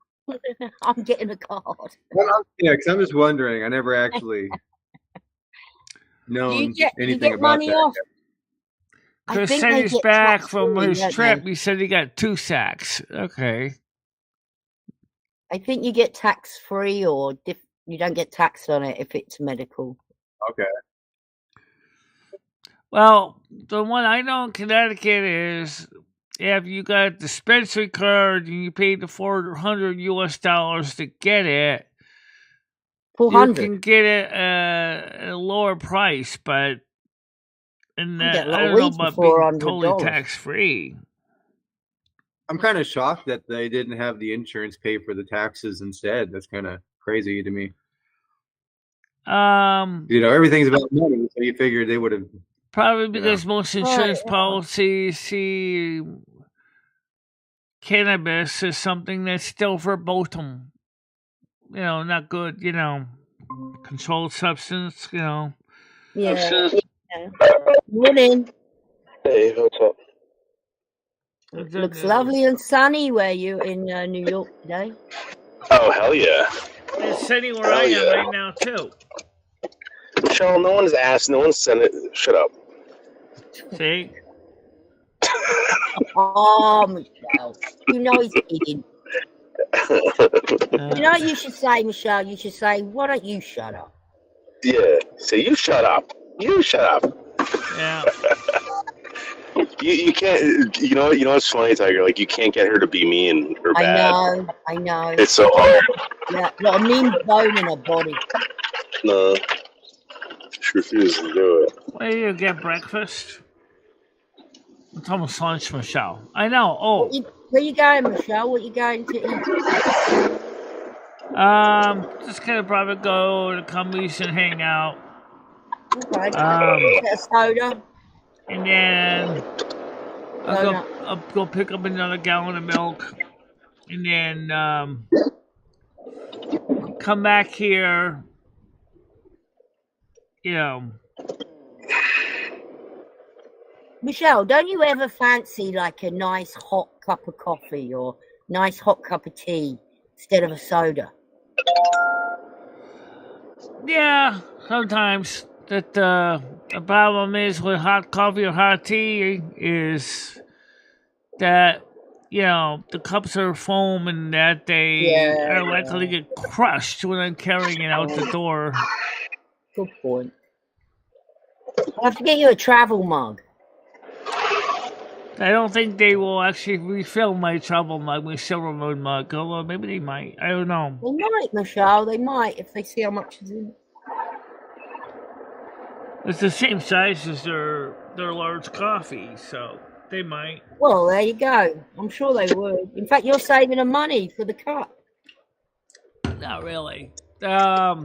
I'm getting a card. Well, yeah, because I'm just wondering. I never actually known anything about money that. Off? Chris said he's back from his trip. He said he got 2 sacks. Okay. I think you get tax-free, or you don't get taxed on it if it's medical. Okay. Well, the one I know in Connecticut is if you got a dispensary card and you paid the $400 to get it, 400. You can get it at a lower price, but I don't know about being totally tax-free. I'm kind of shocked that they didn't have the insurance pay for the taxes instead. That's kind of crazy to me. Everything's about money, so you figured they would have. Probably because most insurance policies see cannabis as something that's still verboten. Not good, controlled substance, Yeah. Morning. Hey, what's up? It looks lovely and sunny where you in New York today. Oh, hell yeah. It's sunny where I am right now, too. Michelle, no one's asked, no one's sent it. Shut up. See? Oh, Michelle. You know he's kidding. You know what you should say, Michelle? You should say, why don't you shut up? Yeah. Say, you shut up. You shut up. Yeah. You can't. You know what's funny, Tiger? Like, you can't get her to be mean or bad. I know. It's so hard. Yeah, got a mean bone in her body. No. She refuses to do it. Where do you get breakfast? It's almost lunch, Michelle. I know. Oh. Where you going, Michelle? What you going to eat? Just gonna probably go to Cumbies and hang out. Okay. Get a soda. And then I'll go pick up another gallon of milk. And then come back here. You know. Michelle, don't you ever fancy like a nice hot cup of coffee or nice hot cup of tea instead of a soda? Yeah, sometimes. That the problem is with hot coffee or hot tea is that, you know, the cups are foam and that they are likely to get crushed when I'm carrying it out the door. Good point. I'll have to get you a travel mug. I don't think they will actually refill my travel mug, my silver moon mug. Although maybe they might. I don't know. They might, Michelle. They might if they see how much is in it. It's the same size as their large coffee, so they might. Well, there you go. I'm sure they would. In fact, you're saving them money for the cup. Not really. Yeah,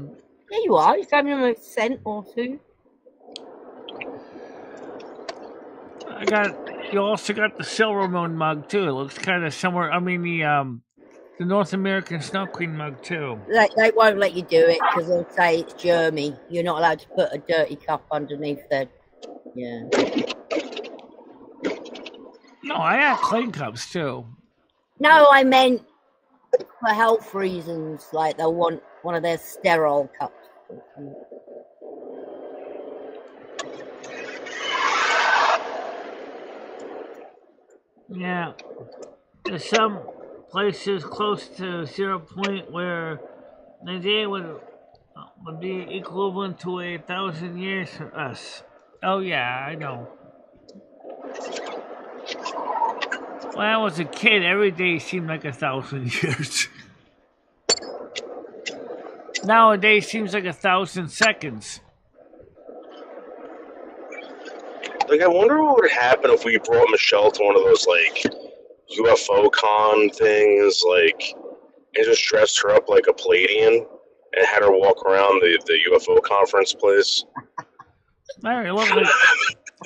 you are. You're saving them a cent or two. You also got the Silver Moon mug too. It looks kind of similar. I mean the North American Snow Queen mug too. They won't let you do it because they'll say it's germy. You're not allowed to put a dirty cup underneath there. Yeah. No, I have clean cups too. No, I meant for health reasons. Like they'll want one of their sterile cups. Yeah. There's some places close to 0 point where the day would be equivalent to 1,000 years for us. Oh yeah, I know. When I was a kid, every day seemed like 1,000 years. Nowadays seems like 1,000 seconds. Like, I wonder what would happen if we brought Michelle to one of those, like, UFO con things, like, and just dressed her up like a Palladian and had her walk around the UFO conference place. I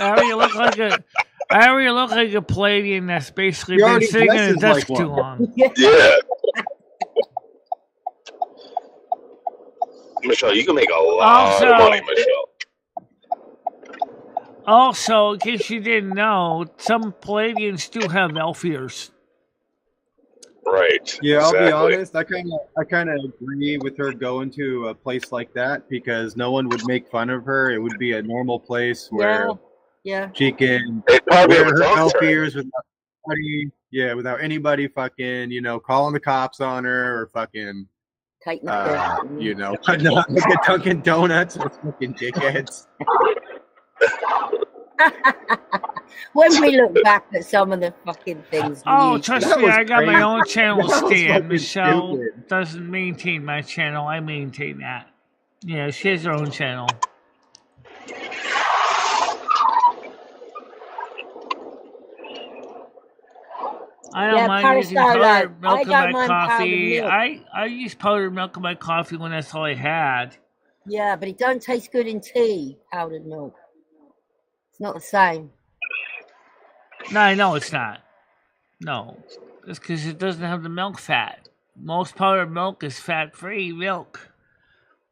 already look like a Palladian that's basically been sitting in a desk too long. Yeah. Michelle, you can make a lot of money, Michelle. Also, in case you didn't know, some Palladians do have elf ears. Right. Yeah, exactly. I'll be honest. I kind of agree with her going to a place like that because no one would make fun of her. It would be a normal place where she can wear her elf ears without anybody fucking, calling the cops on her or fucking, take my not like a Dunkin' Donuts or fucking dickheads. When we look back at some of the fucking things. Trust me, I got my own channel stand. Michelle stupid. doesn't maintain my channel. I maintain that. Yeah, she has her own channel. I don't mind using powdered milk in my coffee. I use powdered milk in my coffee when that's all I had. Yeah, but it don't taste good in tea, powdered milk. It's not the same. No, I know it's not. No. It's because it doesn't have the milk fat. Most powdered milk is fat-free milk.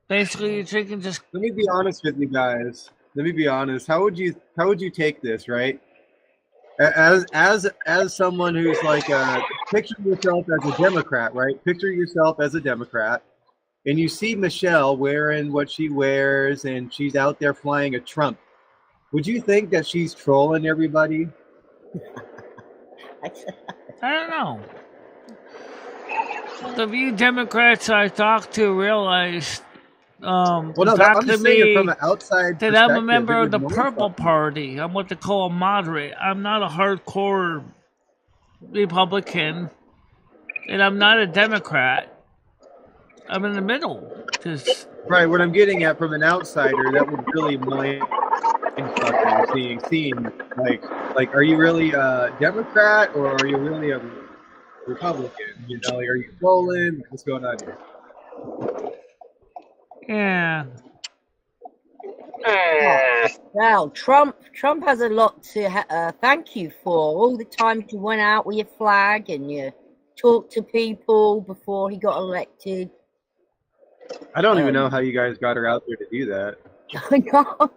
Basically, you're drinking just... Let me be honest with you guys. Let me be honest. How would you take this, right? As someone who's like picture yourself as a Democrat, right? Picture yourself as a Democrat, and you see Michelle wearing what she wears, and she's out there flying a Trump, would you think that she's trolling everybody? I don't know. The few Democrats I talked to realized, Well, no, talk I'm to just saying it from me an outside that perspective. I'm a member it of the would Purple mortify. Party. I'm what they call a moderate. I'm not a hardcore Republican, and I'm not a Democrat. I'm in the middle. Just Right, what I'm getting at from an outsider, that would really mind fuck you seeing like, are you really a Democrat or are you really a Republican? You know, like, are you trolling? What's going on here? yeah. Well, Trump has a lot to thank you for. All the times you went out with your flag and you talked to people before he got elected. I don't even know how you guys got her out there to do that. I know.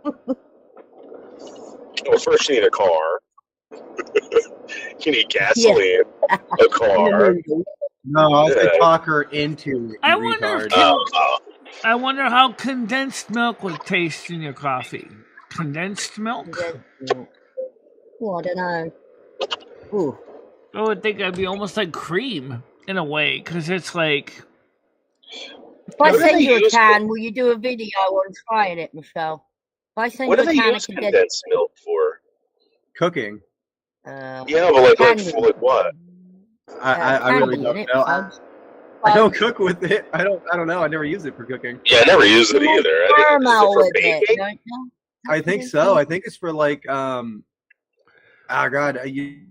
Well, first you need a car. You need gasoline, a car. No, I said talk her into it. I wonder retard. I wonder how condensed milk would taste in your coffee. Condensed milk? Oh, I don't know. Ooh. I would think that'd be almost like cream in a way, because it's like. If I send you a can, will you do a video on trying it, Michelle? If I send what you do a they can use of condensed milk for? Cooking. Yeah, but like what? I really don't know. I don't cook with it. I don't know. I never use it for cooking. Yeah, I never use it either. Caramel with it, don't you? I think so. I think it's for like God, you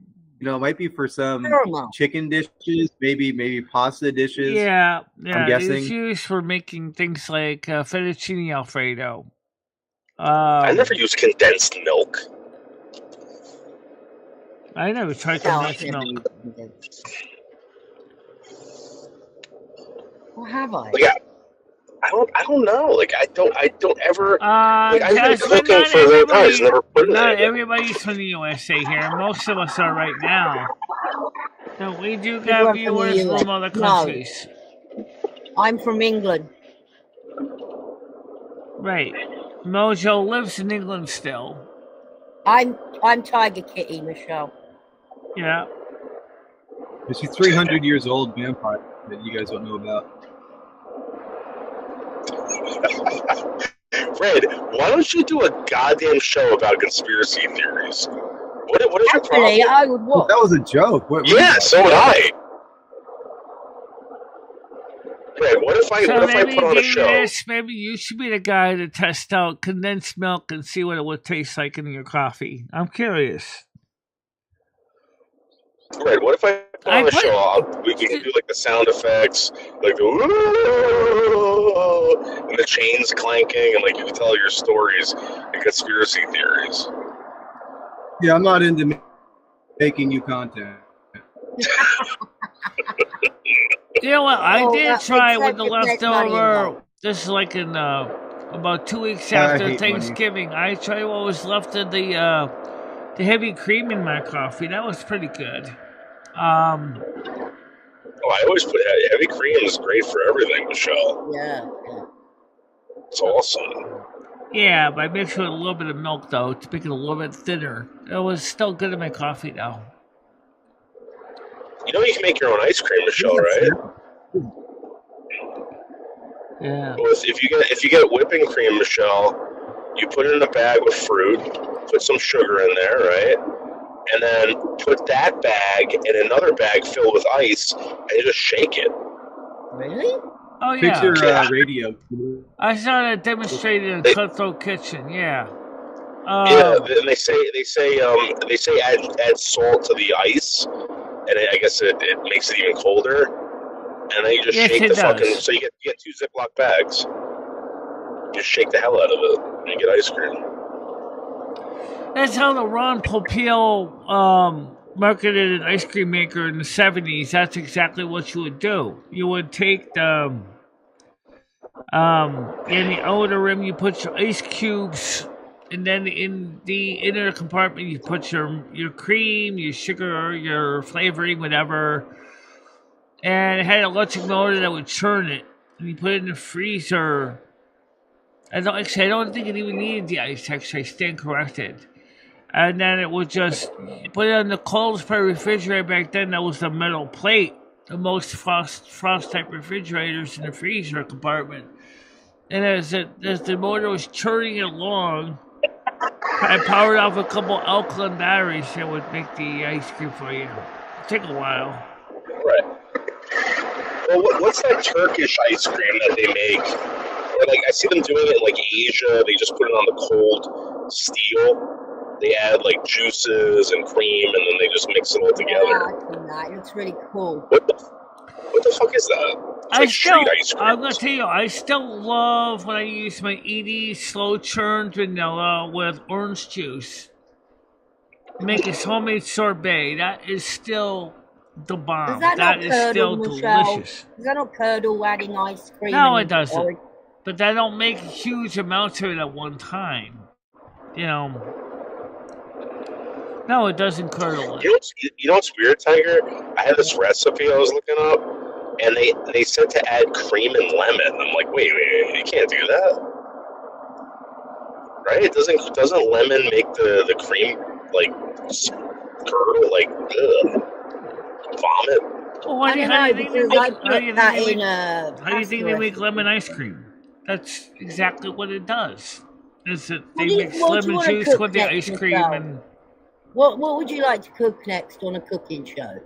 know, it might be for some chicken dishes, maybe pasta dishes. Yeah, I'm guessing it's used for making things like fettuccine Alfredo. I never use condensed milk. I never tried condensed milk. What have I? Like, I don't know. Like I don't ever. Like I've been Not cooking for a long time. I just never put it in Not anything. everybody's from the USA here. Most of us are right now. So we do got viewers from other countries. No. I'm from England. Right. Mojo lives in England still. I'm Tiger Kitty, Michelle. Yeah. She's 300 years old vampire that you guys don't know about. Fred, why don't you do a goddamn show about conspiracy theories? What is your problem? Actually, I would watch. That was a joke. Yeah, so would I. Fred, what if I put on a show? Maybe you should be the guy to test out condensed milk and see what it would taste like in your coffee. I'm curious. Right, what if I put on a show? We can do like the sound effects, like the and the chains clanking, and like you can tell your stories and conspiracy theories. Yeah, I'm not into making you content. You know what? I did try with the leftover. This is like in about 2 weeks after Thanksgiving. I tried what was left of the heavy cream in my coffee. That was pretty good. I always put heavy cream is great for everything, Michelle. Yeah. It's awesome. Yeah, but I mixed it with a little bit of milk though to make it a little bit thinner. It was still good in my coffee though. You know you can make your own ice cream, Michelle, right? Yeah. Well, if you get whipping cream, Michelle, you put it in a bag with fruit, put some sugar in there, right? And then put that bag in another bag filled with ice, and you just shake it. Really? Oh yeah. Picture radio. I saw that demonstrated in Cutthroat Kitchen. Yeah. Yeah, and they say add salt to the ice, and I guess it makes it even colder. And then you just shake the fucking. So you get 2 Ziploc bags. Just shake the hell out of it, and you get ice cream. That's how the Ron Popeil marketed an ice cream maker in the 70s. That's exactly what you would do. You would take the in the outer rim you put your ice cubes, and then in the inner compartment you put your cream, your sugar, your flavoring, whatever. And it had an electric motor that would churn it. and you put it in the freezer. I don't think it even needed the ice. Actually, I stand corrected. And then it would just put it on the coldest part of the refrigerator back then. That was the metal plate. The most frost type refrigerators in the freezer compartment. And as the motor was churning along, I powered off a couple alkaline batteries that would make the ice cream for you. It'd take a while. Right. Well, what's that Turkish ice cream that they make? Or like I see them doing it in like Asia. They just put it on the cold steel. They add like juices and cream, and then they just mix it all together. Yeah, it looks really cool. What the fuck is that? It's like street ice cream. I'm gonna tell you, I still love when I use my ED slow churned vanilla with orange juice. Make a homemade sorbet. That is still the bomb. That is still delicious. Is that not curdle adding ice cream? No, it doesn't. But I don't make huge amounts of it at one time. You know. No, it doesn't curdle it. You know what's weird, Tiger? I had this recipe I was looking up, and they said to add cream and lemon. I'm like, wait, you can't do that, right? Doesn't lemon make the cream like curdle, like vomit? Well, how do you think they make lemon ice cream? That's exactly what it does. Is that they mix lemon juice with the ice cream and. What would you like to cook next on a cooking show?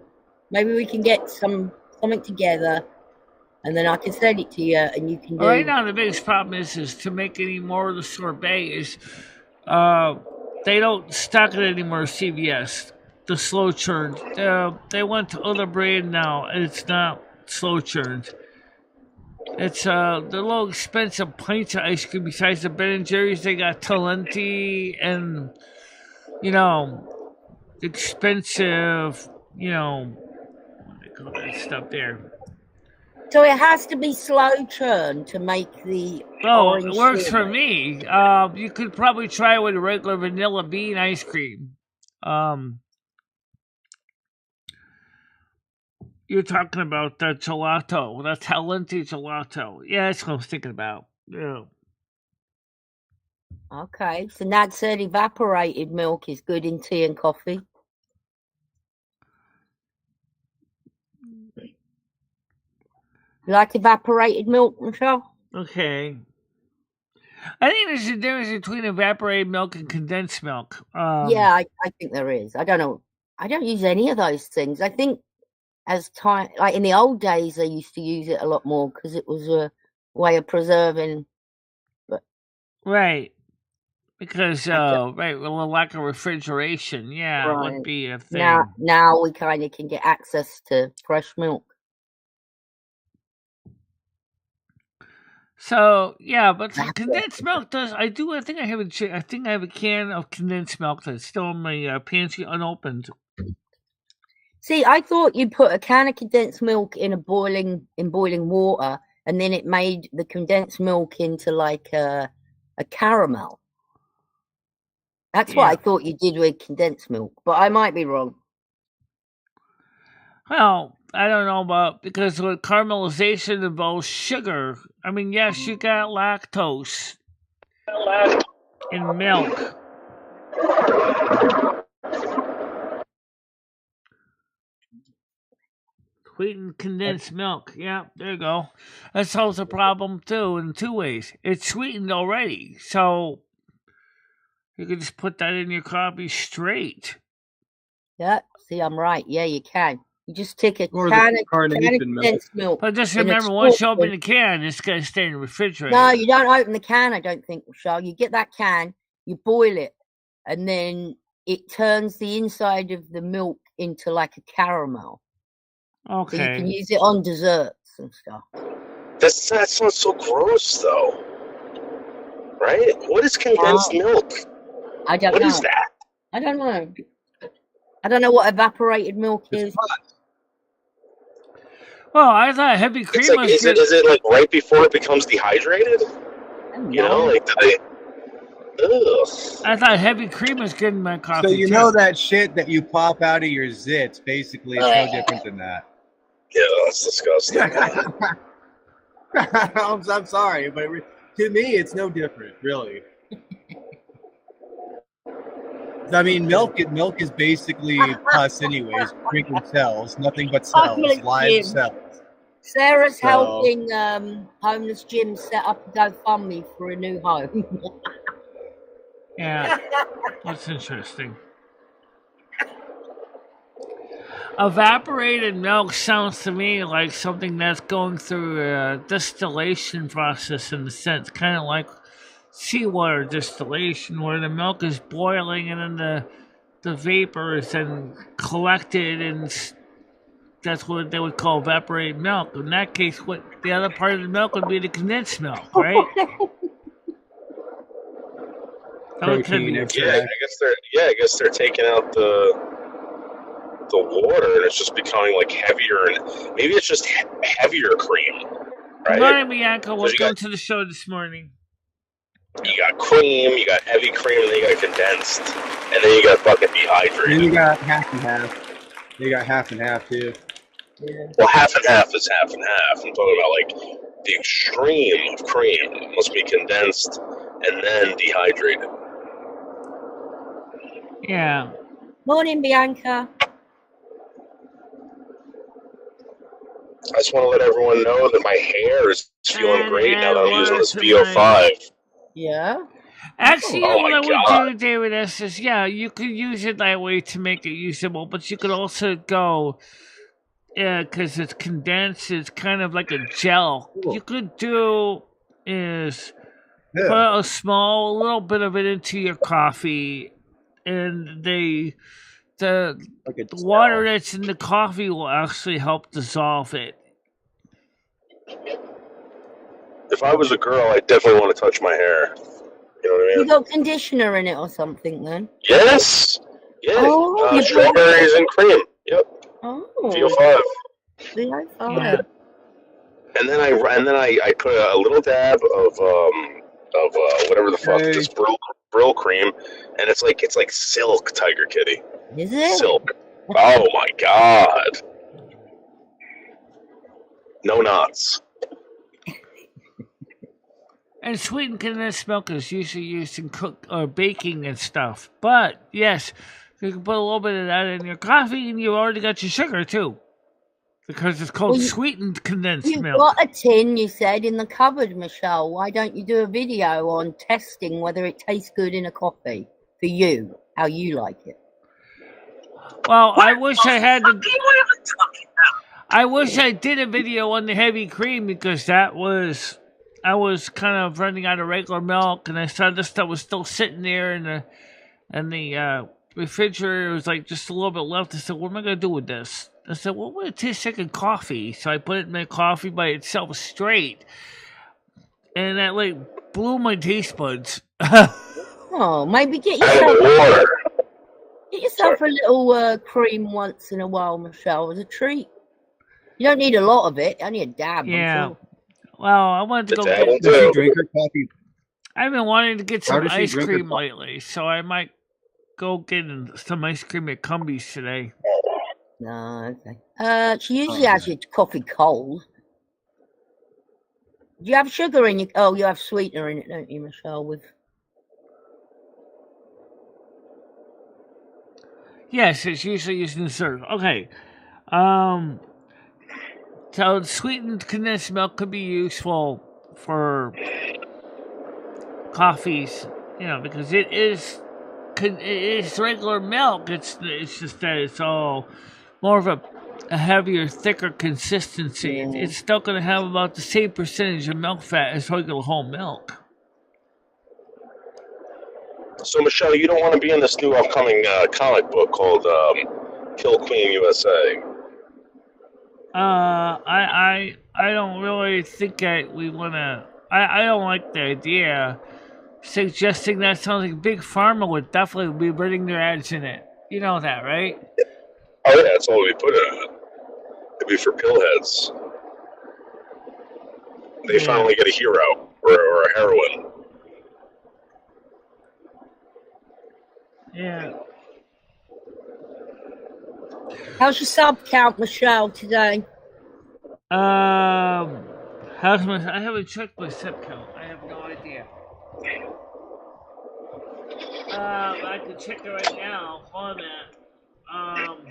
Maybe we can get something together, and then I can send it to you, and you can do. Right now, the biggest problem is to make any more of the sorbet is they don't stock it anymore. CVS, the slow churned. They went to other brand now, and it's not slow churned. It's the low expensive pints of ice cream. Besides the Ben and Jerry's, they got Talenti and. Expensive, what do they call that stuff there? So it has to be slow churn to make the. Oh, it works for me. You could probably try it with a regular vanilla bean ice cream. You're talking about the gelato, the Talenti gelato. Yeah, that's what I was thinking about. Yeah. Okay, so Nad said evaporated milk is good in tea and coffee. You like evaporated milk, Michelle? Okay. I think there's a difference between evaporated milk and condensed milk. Yeah, I think there is. I don't know. I don't use any of those things. I think as time, like in the old days, I used to use it a lot more because it was a way of preserving. Right. Because, with a lack of refrigeration, it would be a thing. Now we kind of can get access to fresh milk. So, but condensed milk does. I think I have a can of condensed milk that's still in my pantry unopened. See, I thought you put a can of condensed milk in boiling water, and then it made the condensed milk into like a caramel. That's what I thought you did with condensed milk, but I might be wrong. Well, I don't know because with caramelization involves sugar. I mean, yes, you got lactose in milk. Sweetened condensed milk. Yeah, there you go. That solves the problem too in two ways. It's sweetened already, so you can just put that in your coffee straight. Yeah, see, I'm right. Yeah, you can. You just take a can of condensed milk. But just remember, once you open the can, it's going to stay in the refrigerator. No, you don't open the can, I don't think, Michelle. You get that can, you boil it, and then it turns the inside of the milk into like a caramel. Okay. So you can use it on desserts and stuff. That sounds so gross, though. Right? What is condensed milk? I don't know. What is that? I don't know. I don't know what evaporated milk is. Well, I thought heavy cream was good. Is it like right before it becomes dehydrated? You know, like I thought heavy cream was good in my coffee. So you know that shit that you pop out of your zits, basically, is no different than that. Yeah, that's disgusting. I'm sorry, but to me, it's no different, really. I mean, milk is basically pus, anyways. Drinking cells, nothing but cells, Homeless live Jim. cells. Sarah's So- helping homeless Jim set up a GoFundMe for a new home. Yeah, that's interesting. Evaporated milk sounds to me like something that's going through a distillation process in a sense, kind of like seawater distillation, where the milk is boiling and then the vapor is then collected, and that's what they would call evaporated milk. In that case, what the other part of the milk would be the condensed milk, right? That would kind of Protein be- extract. I guess they're taking out the water and it's just becoming like heavier, and maybe it's just heavier cream, Good right? morning, Bianca. Because you Welcome to the show this morning. You got cream, you got heavy cream, and then you got condensed, and then you got fucking Then dehydrated. you got half and half. You got half and half too. Well, half and half is half and half. I'm talking about like the extreme of cream must be condensed and then dehydrated. Yeah. Morning, Bianca. I just want to let everyone know that my hair is feeling And great now that I'm using this worse VO5. Yeah. Actually, Oh what my I would God. do, David S, is you could use it that way to make it usable, but you could also go, because it's condensed, it's kind of like a gel. Cool. You could do is Yeah. put a little bit of it into your coffee, and the Like a water that's in the coffee will actually help dissolve it. If I was a girl, I'd definitely want to touch my hair. You know what I You mean? got conditioner in it or something then? Yes. Yeah. Oh, you put- Strawberries and cream. Yep. Oh, VO5. VO5. Yeah. And then I put a little dab of whatever the fuck, Hey. this brill cream, and it's like silk, Tiger Kitty. Is it? Silk. Oh my god. No knots. And sweetened condensed milk is usually used in cook or baking and stuff. But yes, you can put a little bit of that in your coffee, and you already got your sugar too, because it's called Well, sweetened condensed You've milk. got a tin, you said, in the cupboard, Michelle. Why don't you do a video on testing whether it tastes good in a coffee for you, how you like it? Well, I wish I had the. I wish I did a video on the heavy cream, because I was kind of running out of regular milk, and I saw this stuff was still sitting there in the refrigerator. It was like just a little bit left. I said, "What am I gonna do with this?" I said, "Well, would it taste like in coffee?" So I put it in my coffee by itself straight, and that like blew my taste buds. Oh, maybe get Out of yourself the water. a little cream once in a while, Michelle, as a treat. You don't need a lot of it, only a dab. Yeah. I'm sure. Well, I wanted to The go dab will get. Does she do. drink her coffee? I've been wanting to get How some does she ice drink her cream coffee? lately, so I might go get some ice cream at Cumbies today. No, okay. She usually has your coffee cold. Do you have sugar in your? Oh, you have sweetener in it, don't you, Michelle? With Yes, it's usually used in syrup. Okay. So sweetened condensed milk could be useful for coffees, because it is regular milk. It's just that it's all more of a heavier, thicker consistency. Yeah. It's still going to have about the same percentage of milk fat as regular whole milk. So, Michelle, you don't want to be in this new upcoming comic book called Kill Queen USA. I don't really think we want to. I don't like the idea. Suggesting that sounds like Big Pharma would definitely be putting their ads in it. You know that, right? Oh, yeah, that's all we put in it. It'd be for pillheads. They Yeah. finally get a hero or a heroine. Yeah. how's your sub count, Michelle, today? How's my? I haven't checked my step count. I have no idea. I can check it right now. Hold on.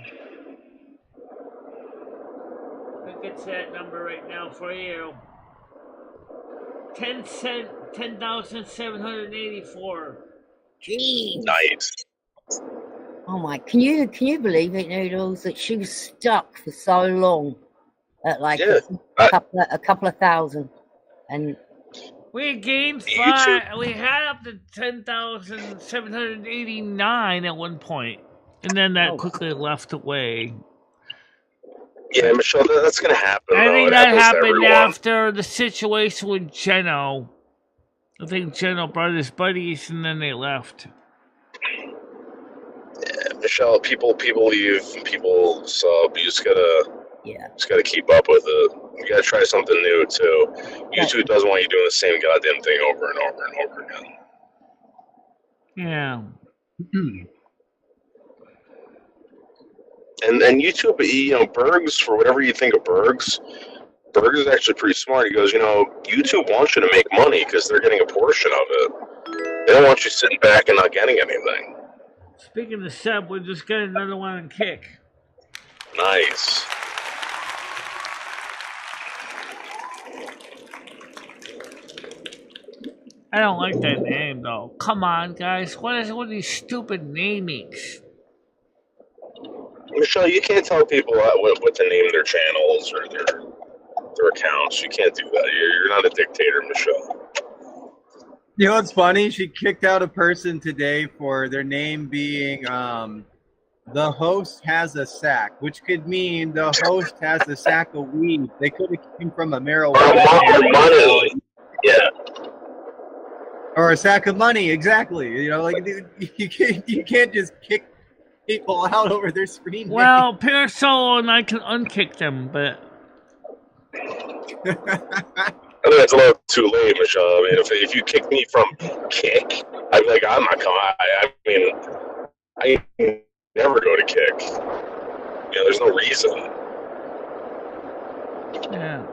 I get that number right now for you. 10,784. Jeez. Nice. Oh my! Can you believe it, Noodles? That she was stuck for so long at like Yeah. a couple of thousand, and We gained YouTube? 5. We had up to 10,789 at one point, and then that quickly left away. Yeah, Michelle, that's gonna happen. I though. think It that happens to happened everyone. after the situation with Geno. I think Geno brought his buddies, and then they left. Yeah, Michelle, people leave, people sub. You just gotta keep up with it. You gotta try something new too. YouTube doesn't want you doing the same goddamn thing over and over and over again. Yeah. And YouTube, Bergs, for whatever you think of Bergs is actually pretty smart. He goes, YouTube wants you to make money because they're getting a portion of it. They don't want you sitting back and not getting anything. Speaking of sub, we just got another one on Kick. Nice. I don't like that name though. Come on, guys. What is with these stupid namings? Michelle, you can't tell people what to name their channels or their accounts. You can't do that. You're not a dictator, Michelle. You know what's funny? She kicked out a person today for their name being the host has a sack, which could mean the host has a sack of weed. They could have came from a marijuana money. Yeah. Or a sack of money, exactly. You can't just kick people out over their screen name. Well, Parasolo and I can unkick them, but I think it's a little too late, Michelle. I mean, if you kick me from Kick, I'd be like, I'm not coming. I never go to Kick. There's no reason. yeah.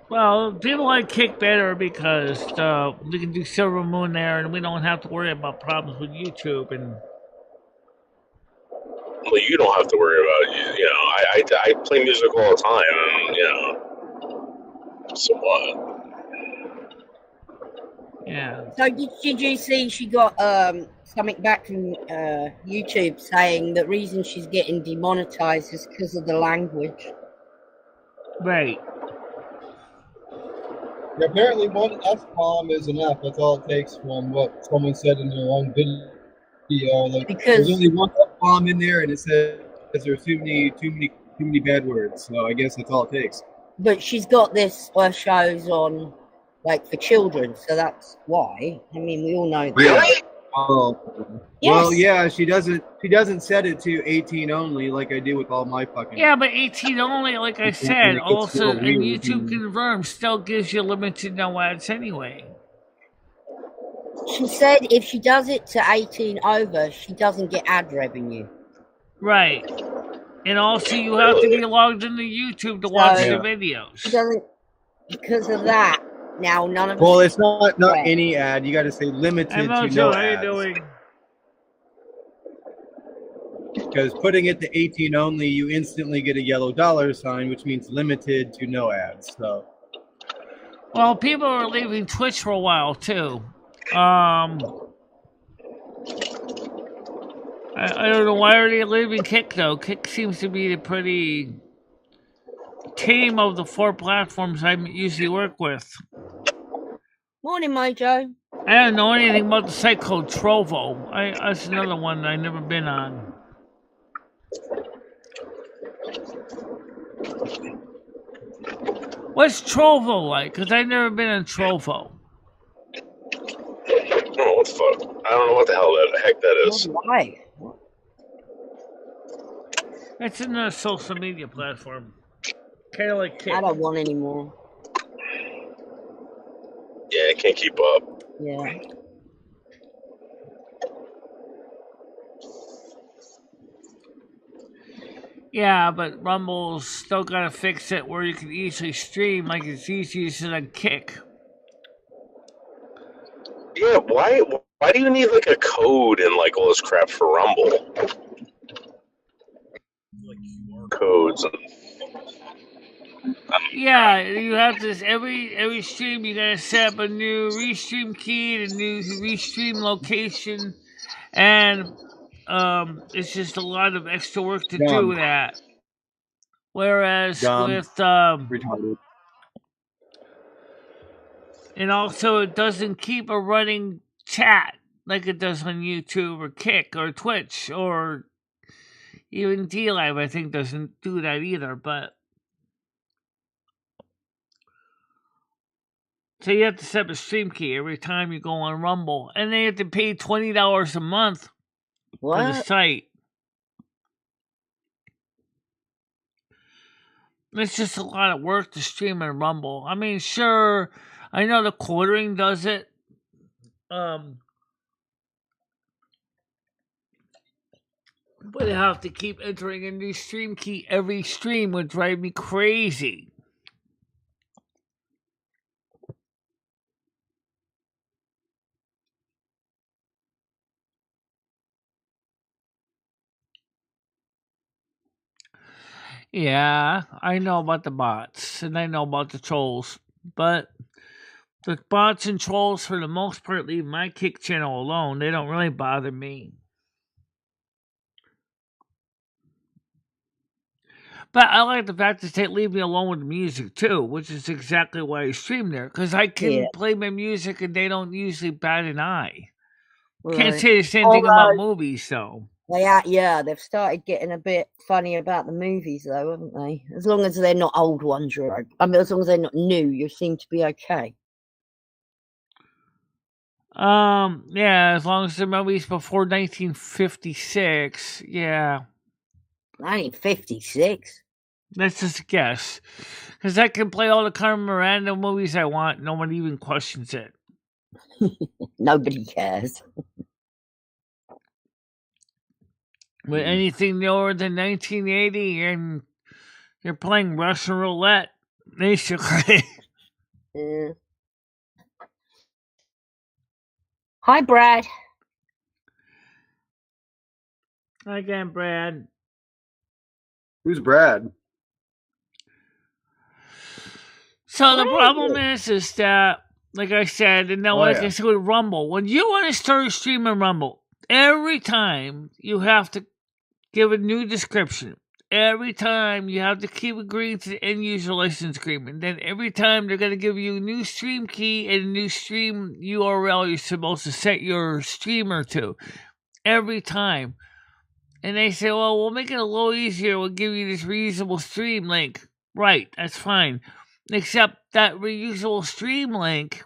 Well, people like Kick better because we can do Silver Moon there, and we don't have to worry about problems with YouTube. And well, you don't have to worry about I play music all the time, and so what? yeah. So did you see she got something back from YouTube saying the reason she's getting demonetized is because of the language? Right. Yeah, apparently one F-bomb is enough. That's all it takes from what someone said in their own video. There's only one F-bomb in there, and it says there's too many bad words. So I guess that's all it takes. But she's got this shows on for children, so that's why. I mean, we all know that. Really? Oh. Yes. Well, yeah, she doesn't set it to 18 only like I do with all my fucking. Yeah, but 18 only, like I said, also, and YouTube confirmed, still gives you limited no ads anyway. She said if she does it to 18 over, she doesn't get ad revenue. Right. And also, you have to be logged into YouTube to watch the videos. She doesn't, because of that. Now, none of Well, it's not any ad. You got to say limited to no ads. How are you doing? Because putting it to 18 only, you instantly get a yellow dollar sign, which means limited to no ads. So, well, people are leaving Twitch for a while too. I don't know why are they leaving Kick though. Kick seems to be the pretty tame of the 4 platforms I usually work with. Morning, Mojo. I don't know anything about the site called Trovo. That's another one I've never been on. What's Trovo like? Because I've never been on Trovo. Oh, what the fuck? I don't know what the hell the heck that is. Why? It's in a social media platform. Kind of like Kick. I don't want any more. Yeah, I can't keep up. Yeah. Yeah, but Rumble's still gotta fix it where you can easily stream like it's easy as a Kick. Yeah, why do you need like a code and like all this crap for Rumble? Codes. Yeah, you have to every stream you gotta set up a new restream key, a new restream location, and it's just a lot of extra work to Dumb. do that. Whereas Dumb. with Retarded. and also it doesn't keep a running chat like it does on YouTube or Kick or Twitch or even DLive. I think doesn't do that either, but. So you have to set up a stream key every time you go on Rumble, and then you have to pay $20 a month for the What? site. It's just a lot of work to stream on Rumble. I mean, sure, I know the quartering does it. But I have to keep entering a new stream key every stream would drive me crazy. Yeah, I know about the bots, and I know about the trolls, but the bots and trolls, for the most part, leave my Kick channel alone. They don't really bother me. But I like the fact that they leave me alone with the music, too, which is exactly why I stream there, because I can play my music and they don't usually bat an eye. Right. Can't say the same thing about movies, though. They've started getting a bit funny about the movies, though, haven't they? As long as they're not old ones, right? I mean, as long as they're not new, you seem to be okay. Yeah, as long as the movie's before 1956, yeah. 1956? That's just a guess. Because I can play all the Carmen Miranda movies I want. No one even questions it. Nobody cares. But anything newer than 1980, and you're playing Russian roulette, basically. Yeah. Hi, Brad. Hi again, Brad. Who's Brad? So the problem is that, like I said, and now I said with Rumble, when you want to start streaming Rumble, every time you have to give a new description. Every time you have to keep agreeing to the end user license agreement. Then every time they're going to give you a new stream key and a new stream URL you're supposed to set your streamer to. Every time. And they say, well, we'll make it a little easier. We'll give you this reusable stream link. Right, that's fine. Except that reusable stream link,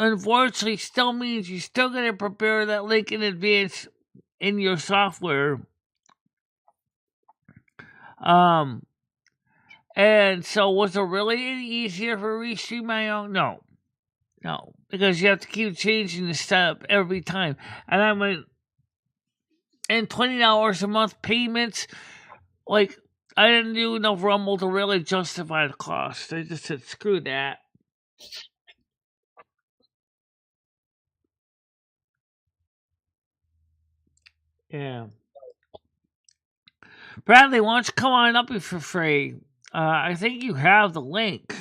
unfortunately, still means you're still going to prepare that link in advance in your software. And so was it really any easier for Restream my own? No, because you have to keep changing the setup every time. And I went, and $20 a month payments, like, I didn't do enough Rumble to really justify the cost. I just said, screw that. Yeah. Bradley, why don't you come on up here for free? I think you have the link.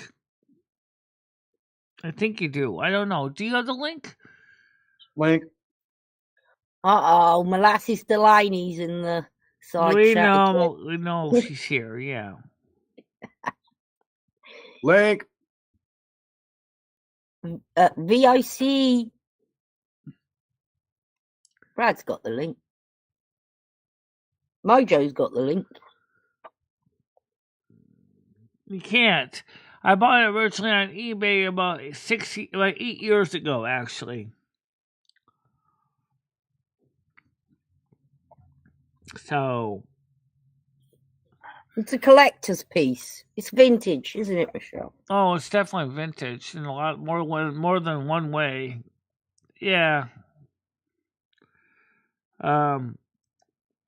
I think you do. I don't know. Do you have the link? Link. Molasses Delaney's in the side chat. We know she's here, yeah. Link. VIC. Brad's got the link. Mojo's got the link. You can't. I bought it originally on eBay about 8 years ago, actually. So it's a collector's piece. It's vintage, isn't it, Michelle? Oh, it's definitely vintage in a lot more than one way. Yeah.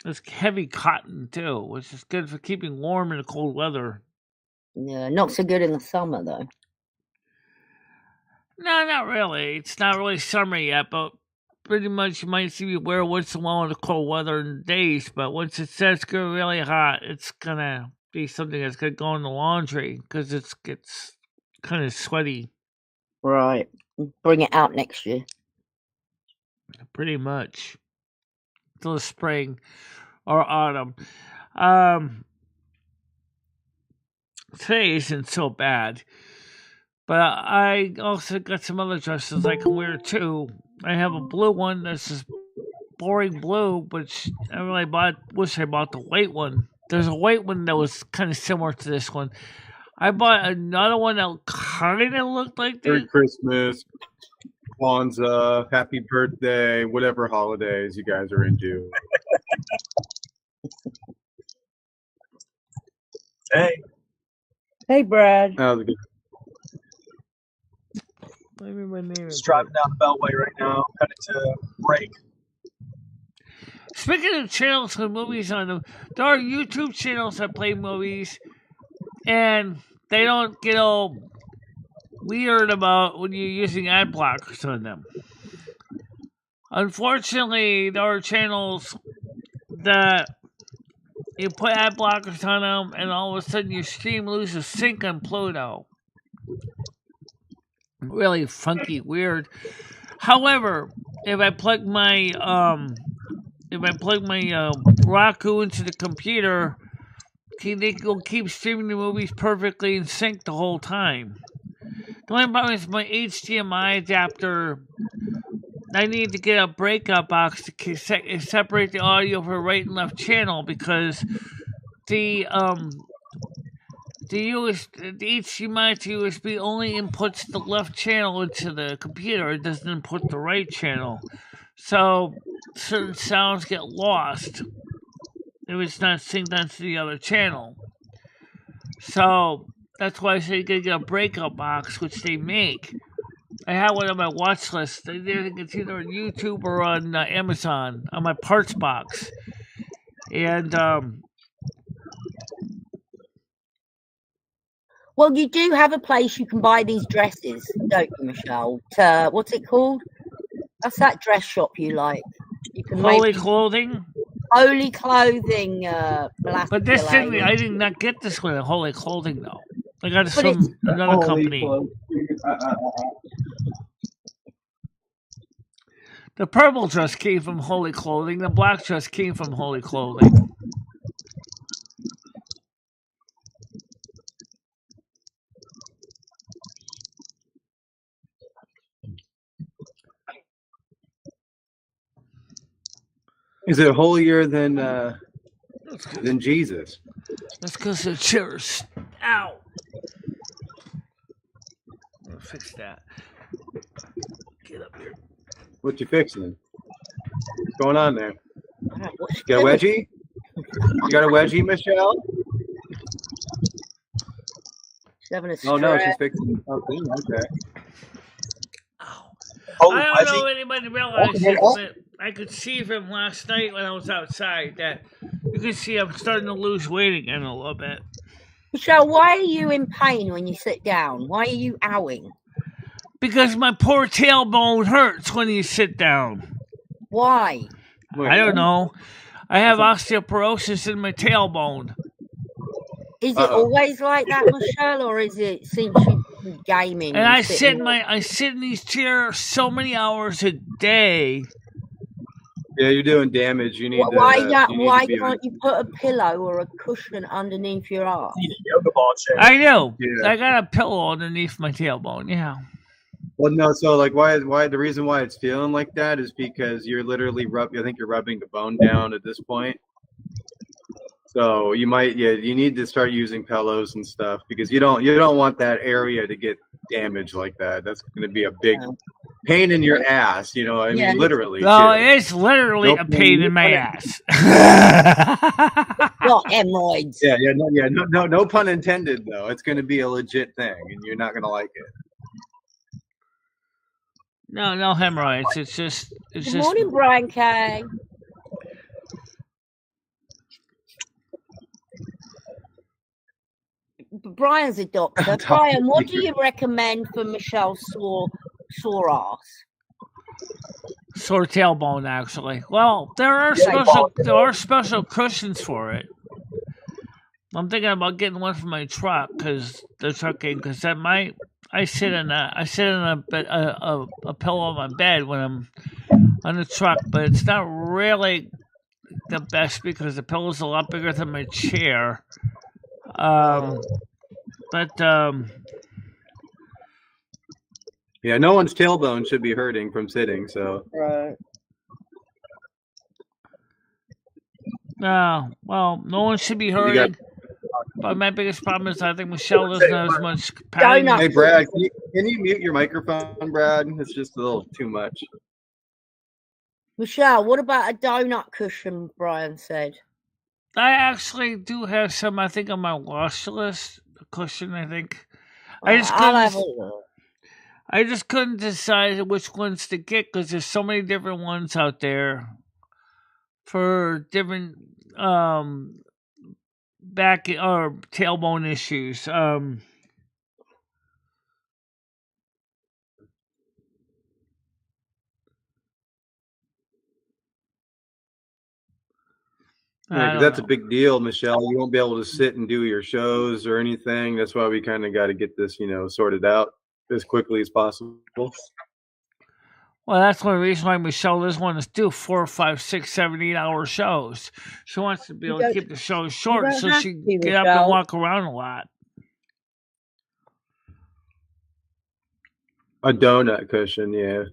It's heavy cotton too, which is good for keeping warm in the cold weather. Yeah, not so good in the summer though. No, not really. It's not really summer yet, but pretty much you might see me wear once in a while in the cold weather in days. But once it starts getting really hot, it's gonna be something that's gonna go in the laundry because it gets kind of sweaty. Right. Bring it out next year. Pretty much till the spring or autumn. Today isn't so bad. But I also got some other dresses I can wear too. I have a blue one that's just boring blue, but I really wish I bought the white one. There's a white one that was kind of similar to this one. I bought another one that kind of looked like Merry this. Christmas, Kwanzaa, happy birthday, whatever holidays you guys are into. Hey. Hey, Brad. How's it going? Just driving down the Beltway right now, headed to break. Speaking of channels with movies on them, there are YouTube channels that play movies, and they don't get all weird about when you're using ad blockers on them. Unfortunately, there are channels that you put ad blockers on them, and all of a sudden your stream loses sync on Pluto. Really funky, weird. However, if I plug my Roku into the computer, they will keep streaming the movies perfectly in sync the whole time. The only problem is my HDMI adapter. I need to get a breakout box to separate the audio for right and left channel because the HDMI to USB only inputs the left channel into the computer. It doesn't input the right channel. So certain sounds get lost if it's not synced onto the other channel. So that's why I say you gotta get a breakout box, which they make. I have one on my watch list. I think it's either on YouTube or on Amazon on my parts box. And well, you do have a place you can buy these dresses, don't you, Michelle? What's it called? That's that dress shop you like. You can Holy Clothing. Holy Clothing. But this thing, I did not get this one at Holy Clothing though. I got it from another company. The purple dress came from Holy Clothing. The black dress came from Holy Clothing. Is it holier than Jesus? That's because the chairs. Ow! I'm gonna fix that. Get up here. What you fixing? What's going on there? You got a wedgie? You got a wedgie, Michelle? She's having a oh no, she's fixing something. Okay. I don't know if anybody realized it, but I could see from last night when I was outside that you can see I'm starting to lose weight again a little bit. Michelle, why are you in pain when you sit down? Why are you owing? Because my poor tailbone hurts when you sit down. Why? I don't know. I have osteoporosis in my tailbone. Is it always like that, Michelle, or is it since you've been gaming? And I sit in these chairs so many hours a day. Yeah, you're doing damage. You need. Why can't you put a pillow or a cushion underneath your arm? Yoga ball chair. I know. Yeah. I got a pillow underneath my tailbone. Yeah. Well, no. So, like, why? The reason why it's feeling like that is because you're literally I think you're rubbing the bone down at this point. So you might, you need to start using pillows and stuff because you don't want that area to get damaged like that. That's going to be a big pain in your ass. You know, I mean, literally. Oh, it's literally a pain in my ass. Not hemorrhoids. No pun intended though. It's going to be a legit thing, and you're not going to like it. No hemorrhoids. It's just. Good morning, Brian K. Brian's a doctor. Brian, what do you recommend for Michelle's sore ass? Sore tailbone, actually. Well, there are special cushions for it. I'm thinking about getting one for my truck because I sit in a pillow on my bed when I'm on the truck, but it's not really the best because the pillow's a lot bigger than my chair. Yeah, no one's tailbone should be hurting from sitting, so. Right. Well, no one should be hurting. But my biggest problem is I think Michelle doesn't have as much padding. Hey, Brad, can you mute your microphone, Brad? It's just a little too much. Michelle, what about a donut cushion, Brian said? I actually do have some, I think, on my watch list. A cushion, I think. I'll have a look. I just couldn't decide which ones to get because there's so many different ones out there for different back or tailbone issues. Yeah, 'cause that's a big deal, Michelle. You won't be able to sit and do your shows or anything. That's why we kind of got to get this, sorted out as quickly as possible. Well, that's one reason why Michelle doesn't want to do 4, 5, 6, 7, 8 hour shows. She wants to be able to keep the shows short so she can get up and walk around a lot. A donut cushion, yeah.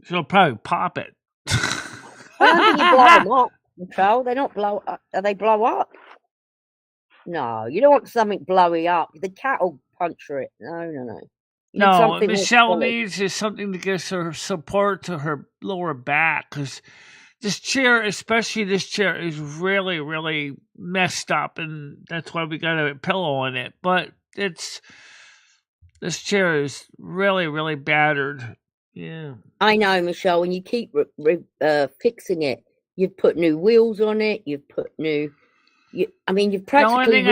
She'll probably pop it. I don't think you blow them up, Michelle. They don't blow up. They blow up? No, you don't want something blowy up. The cat will puncture it. No. No, what Michelle needs is something to give her support to her lower back because this chair, especially this chair, is really, really messed up, and that's why we got a pillow on it. But this chair is really, really battered. Yeah, I know, Michelle. When you keep fixing it, you've put new wheels on it. You've put you've practically.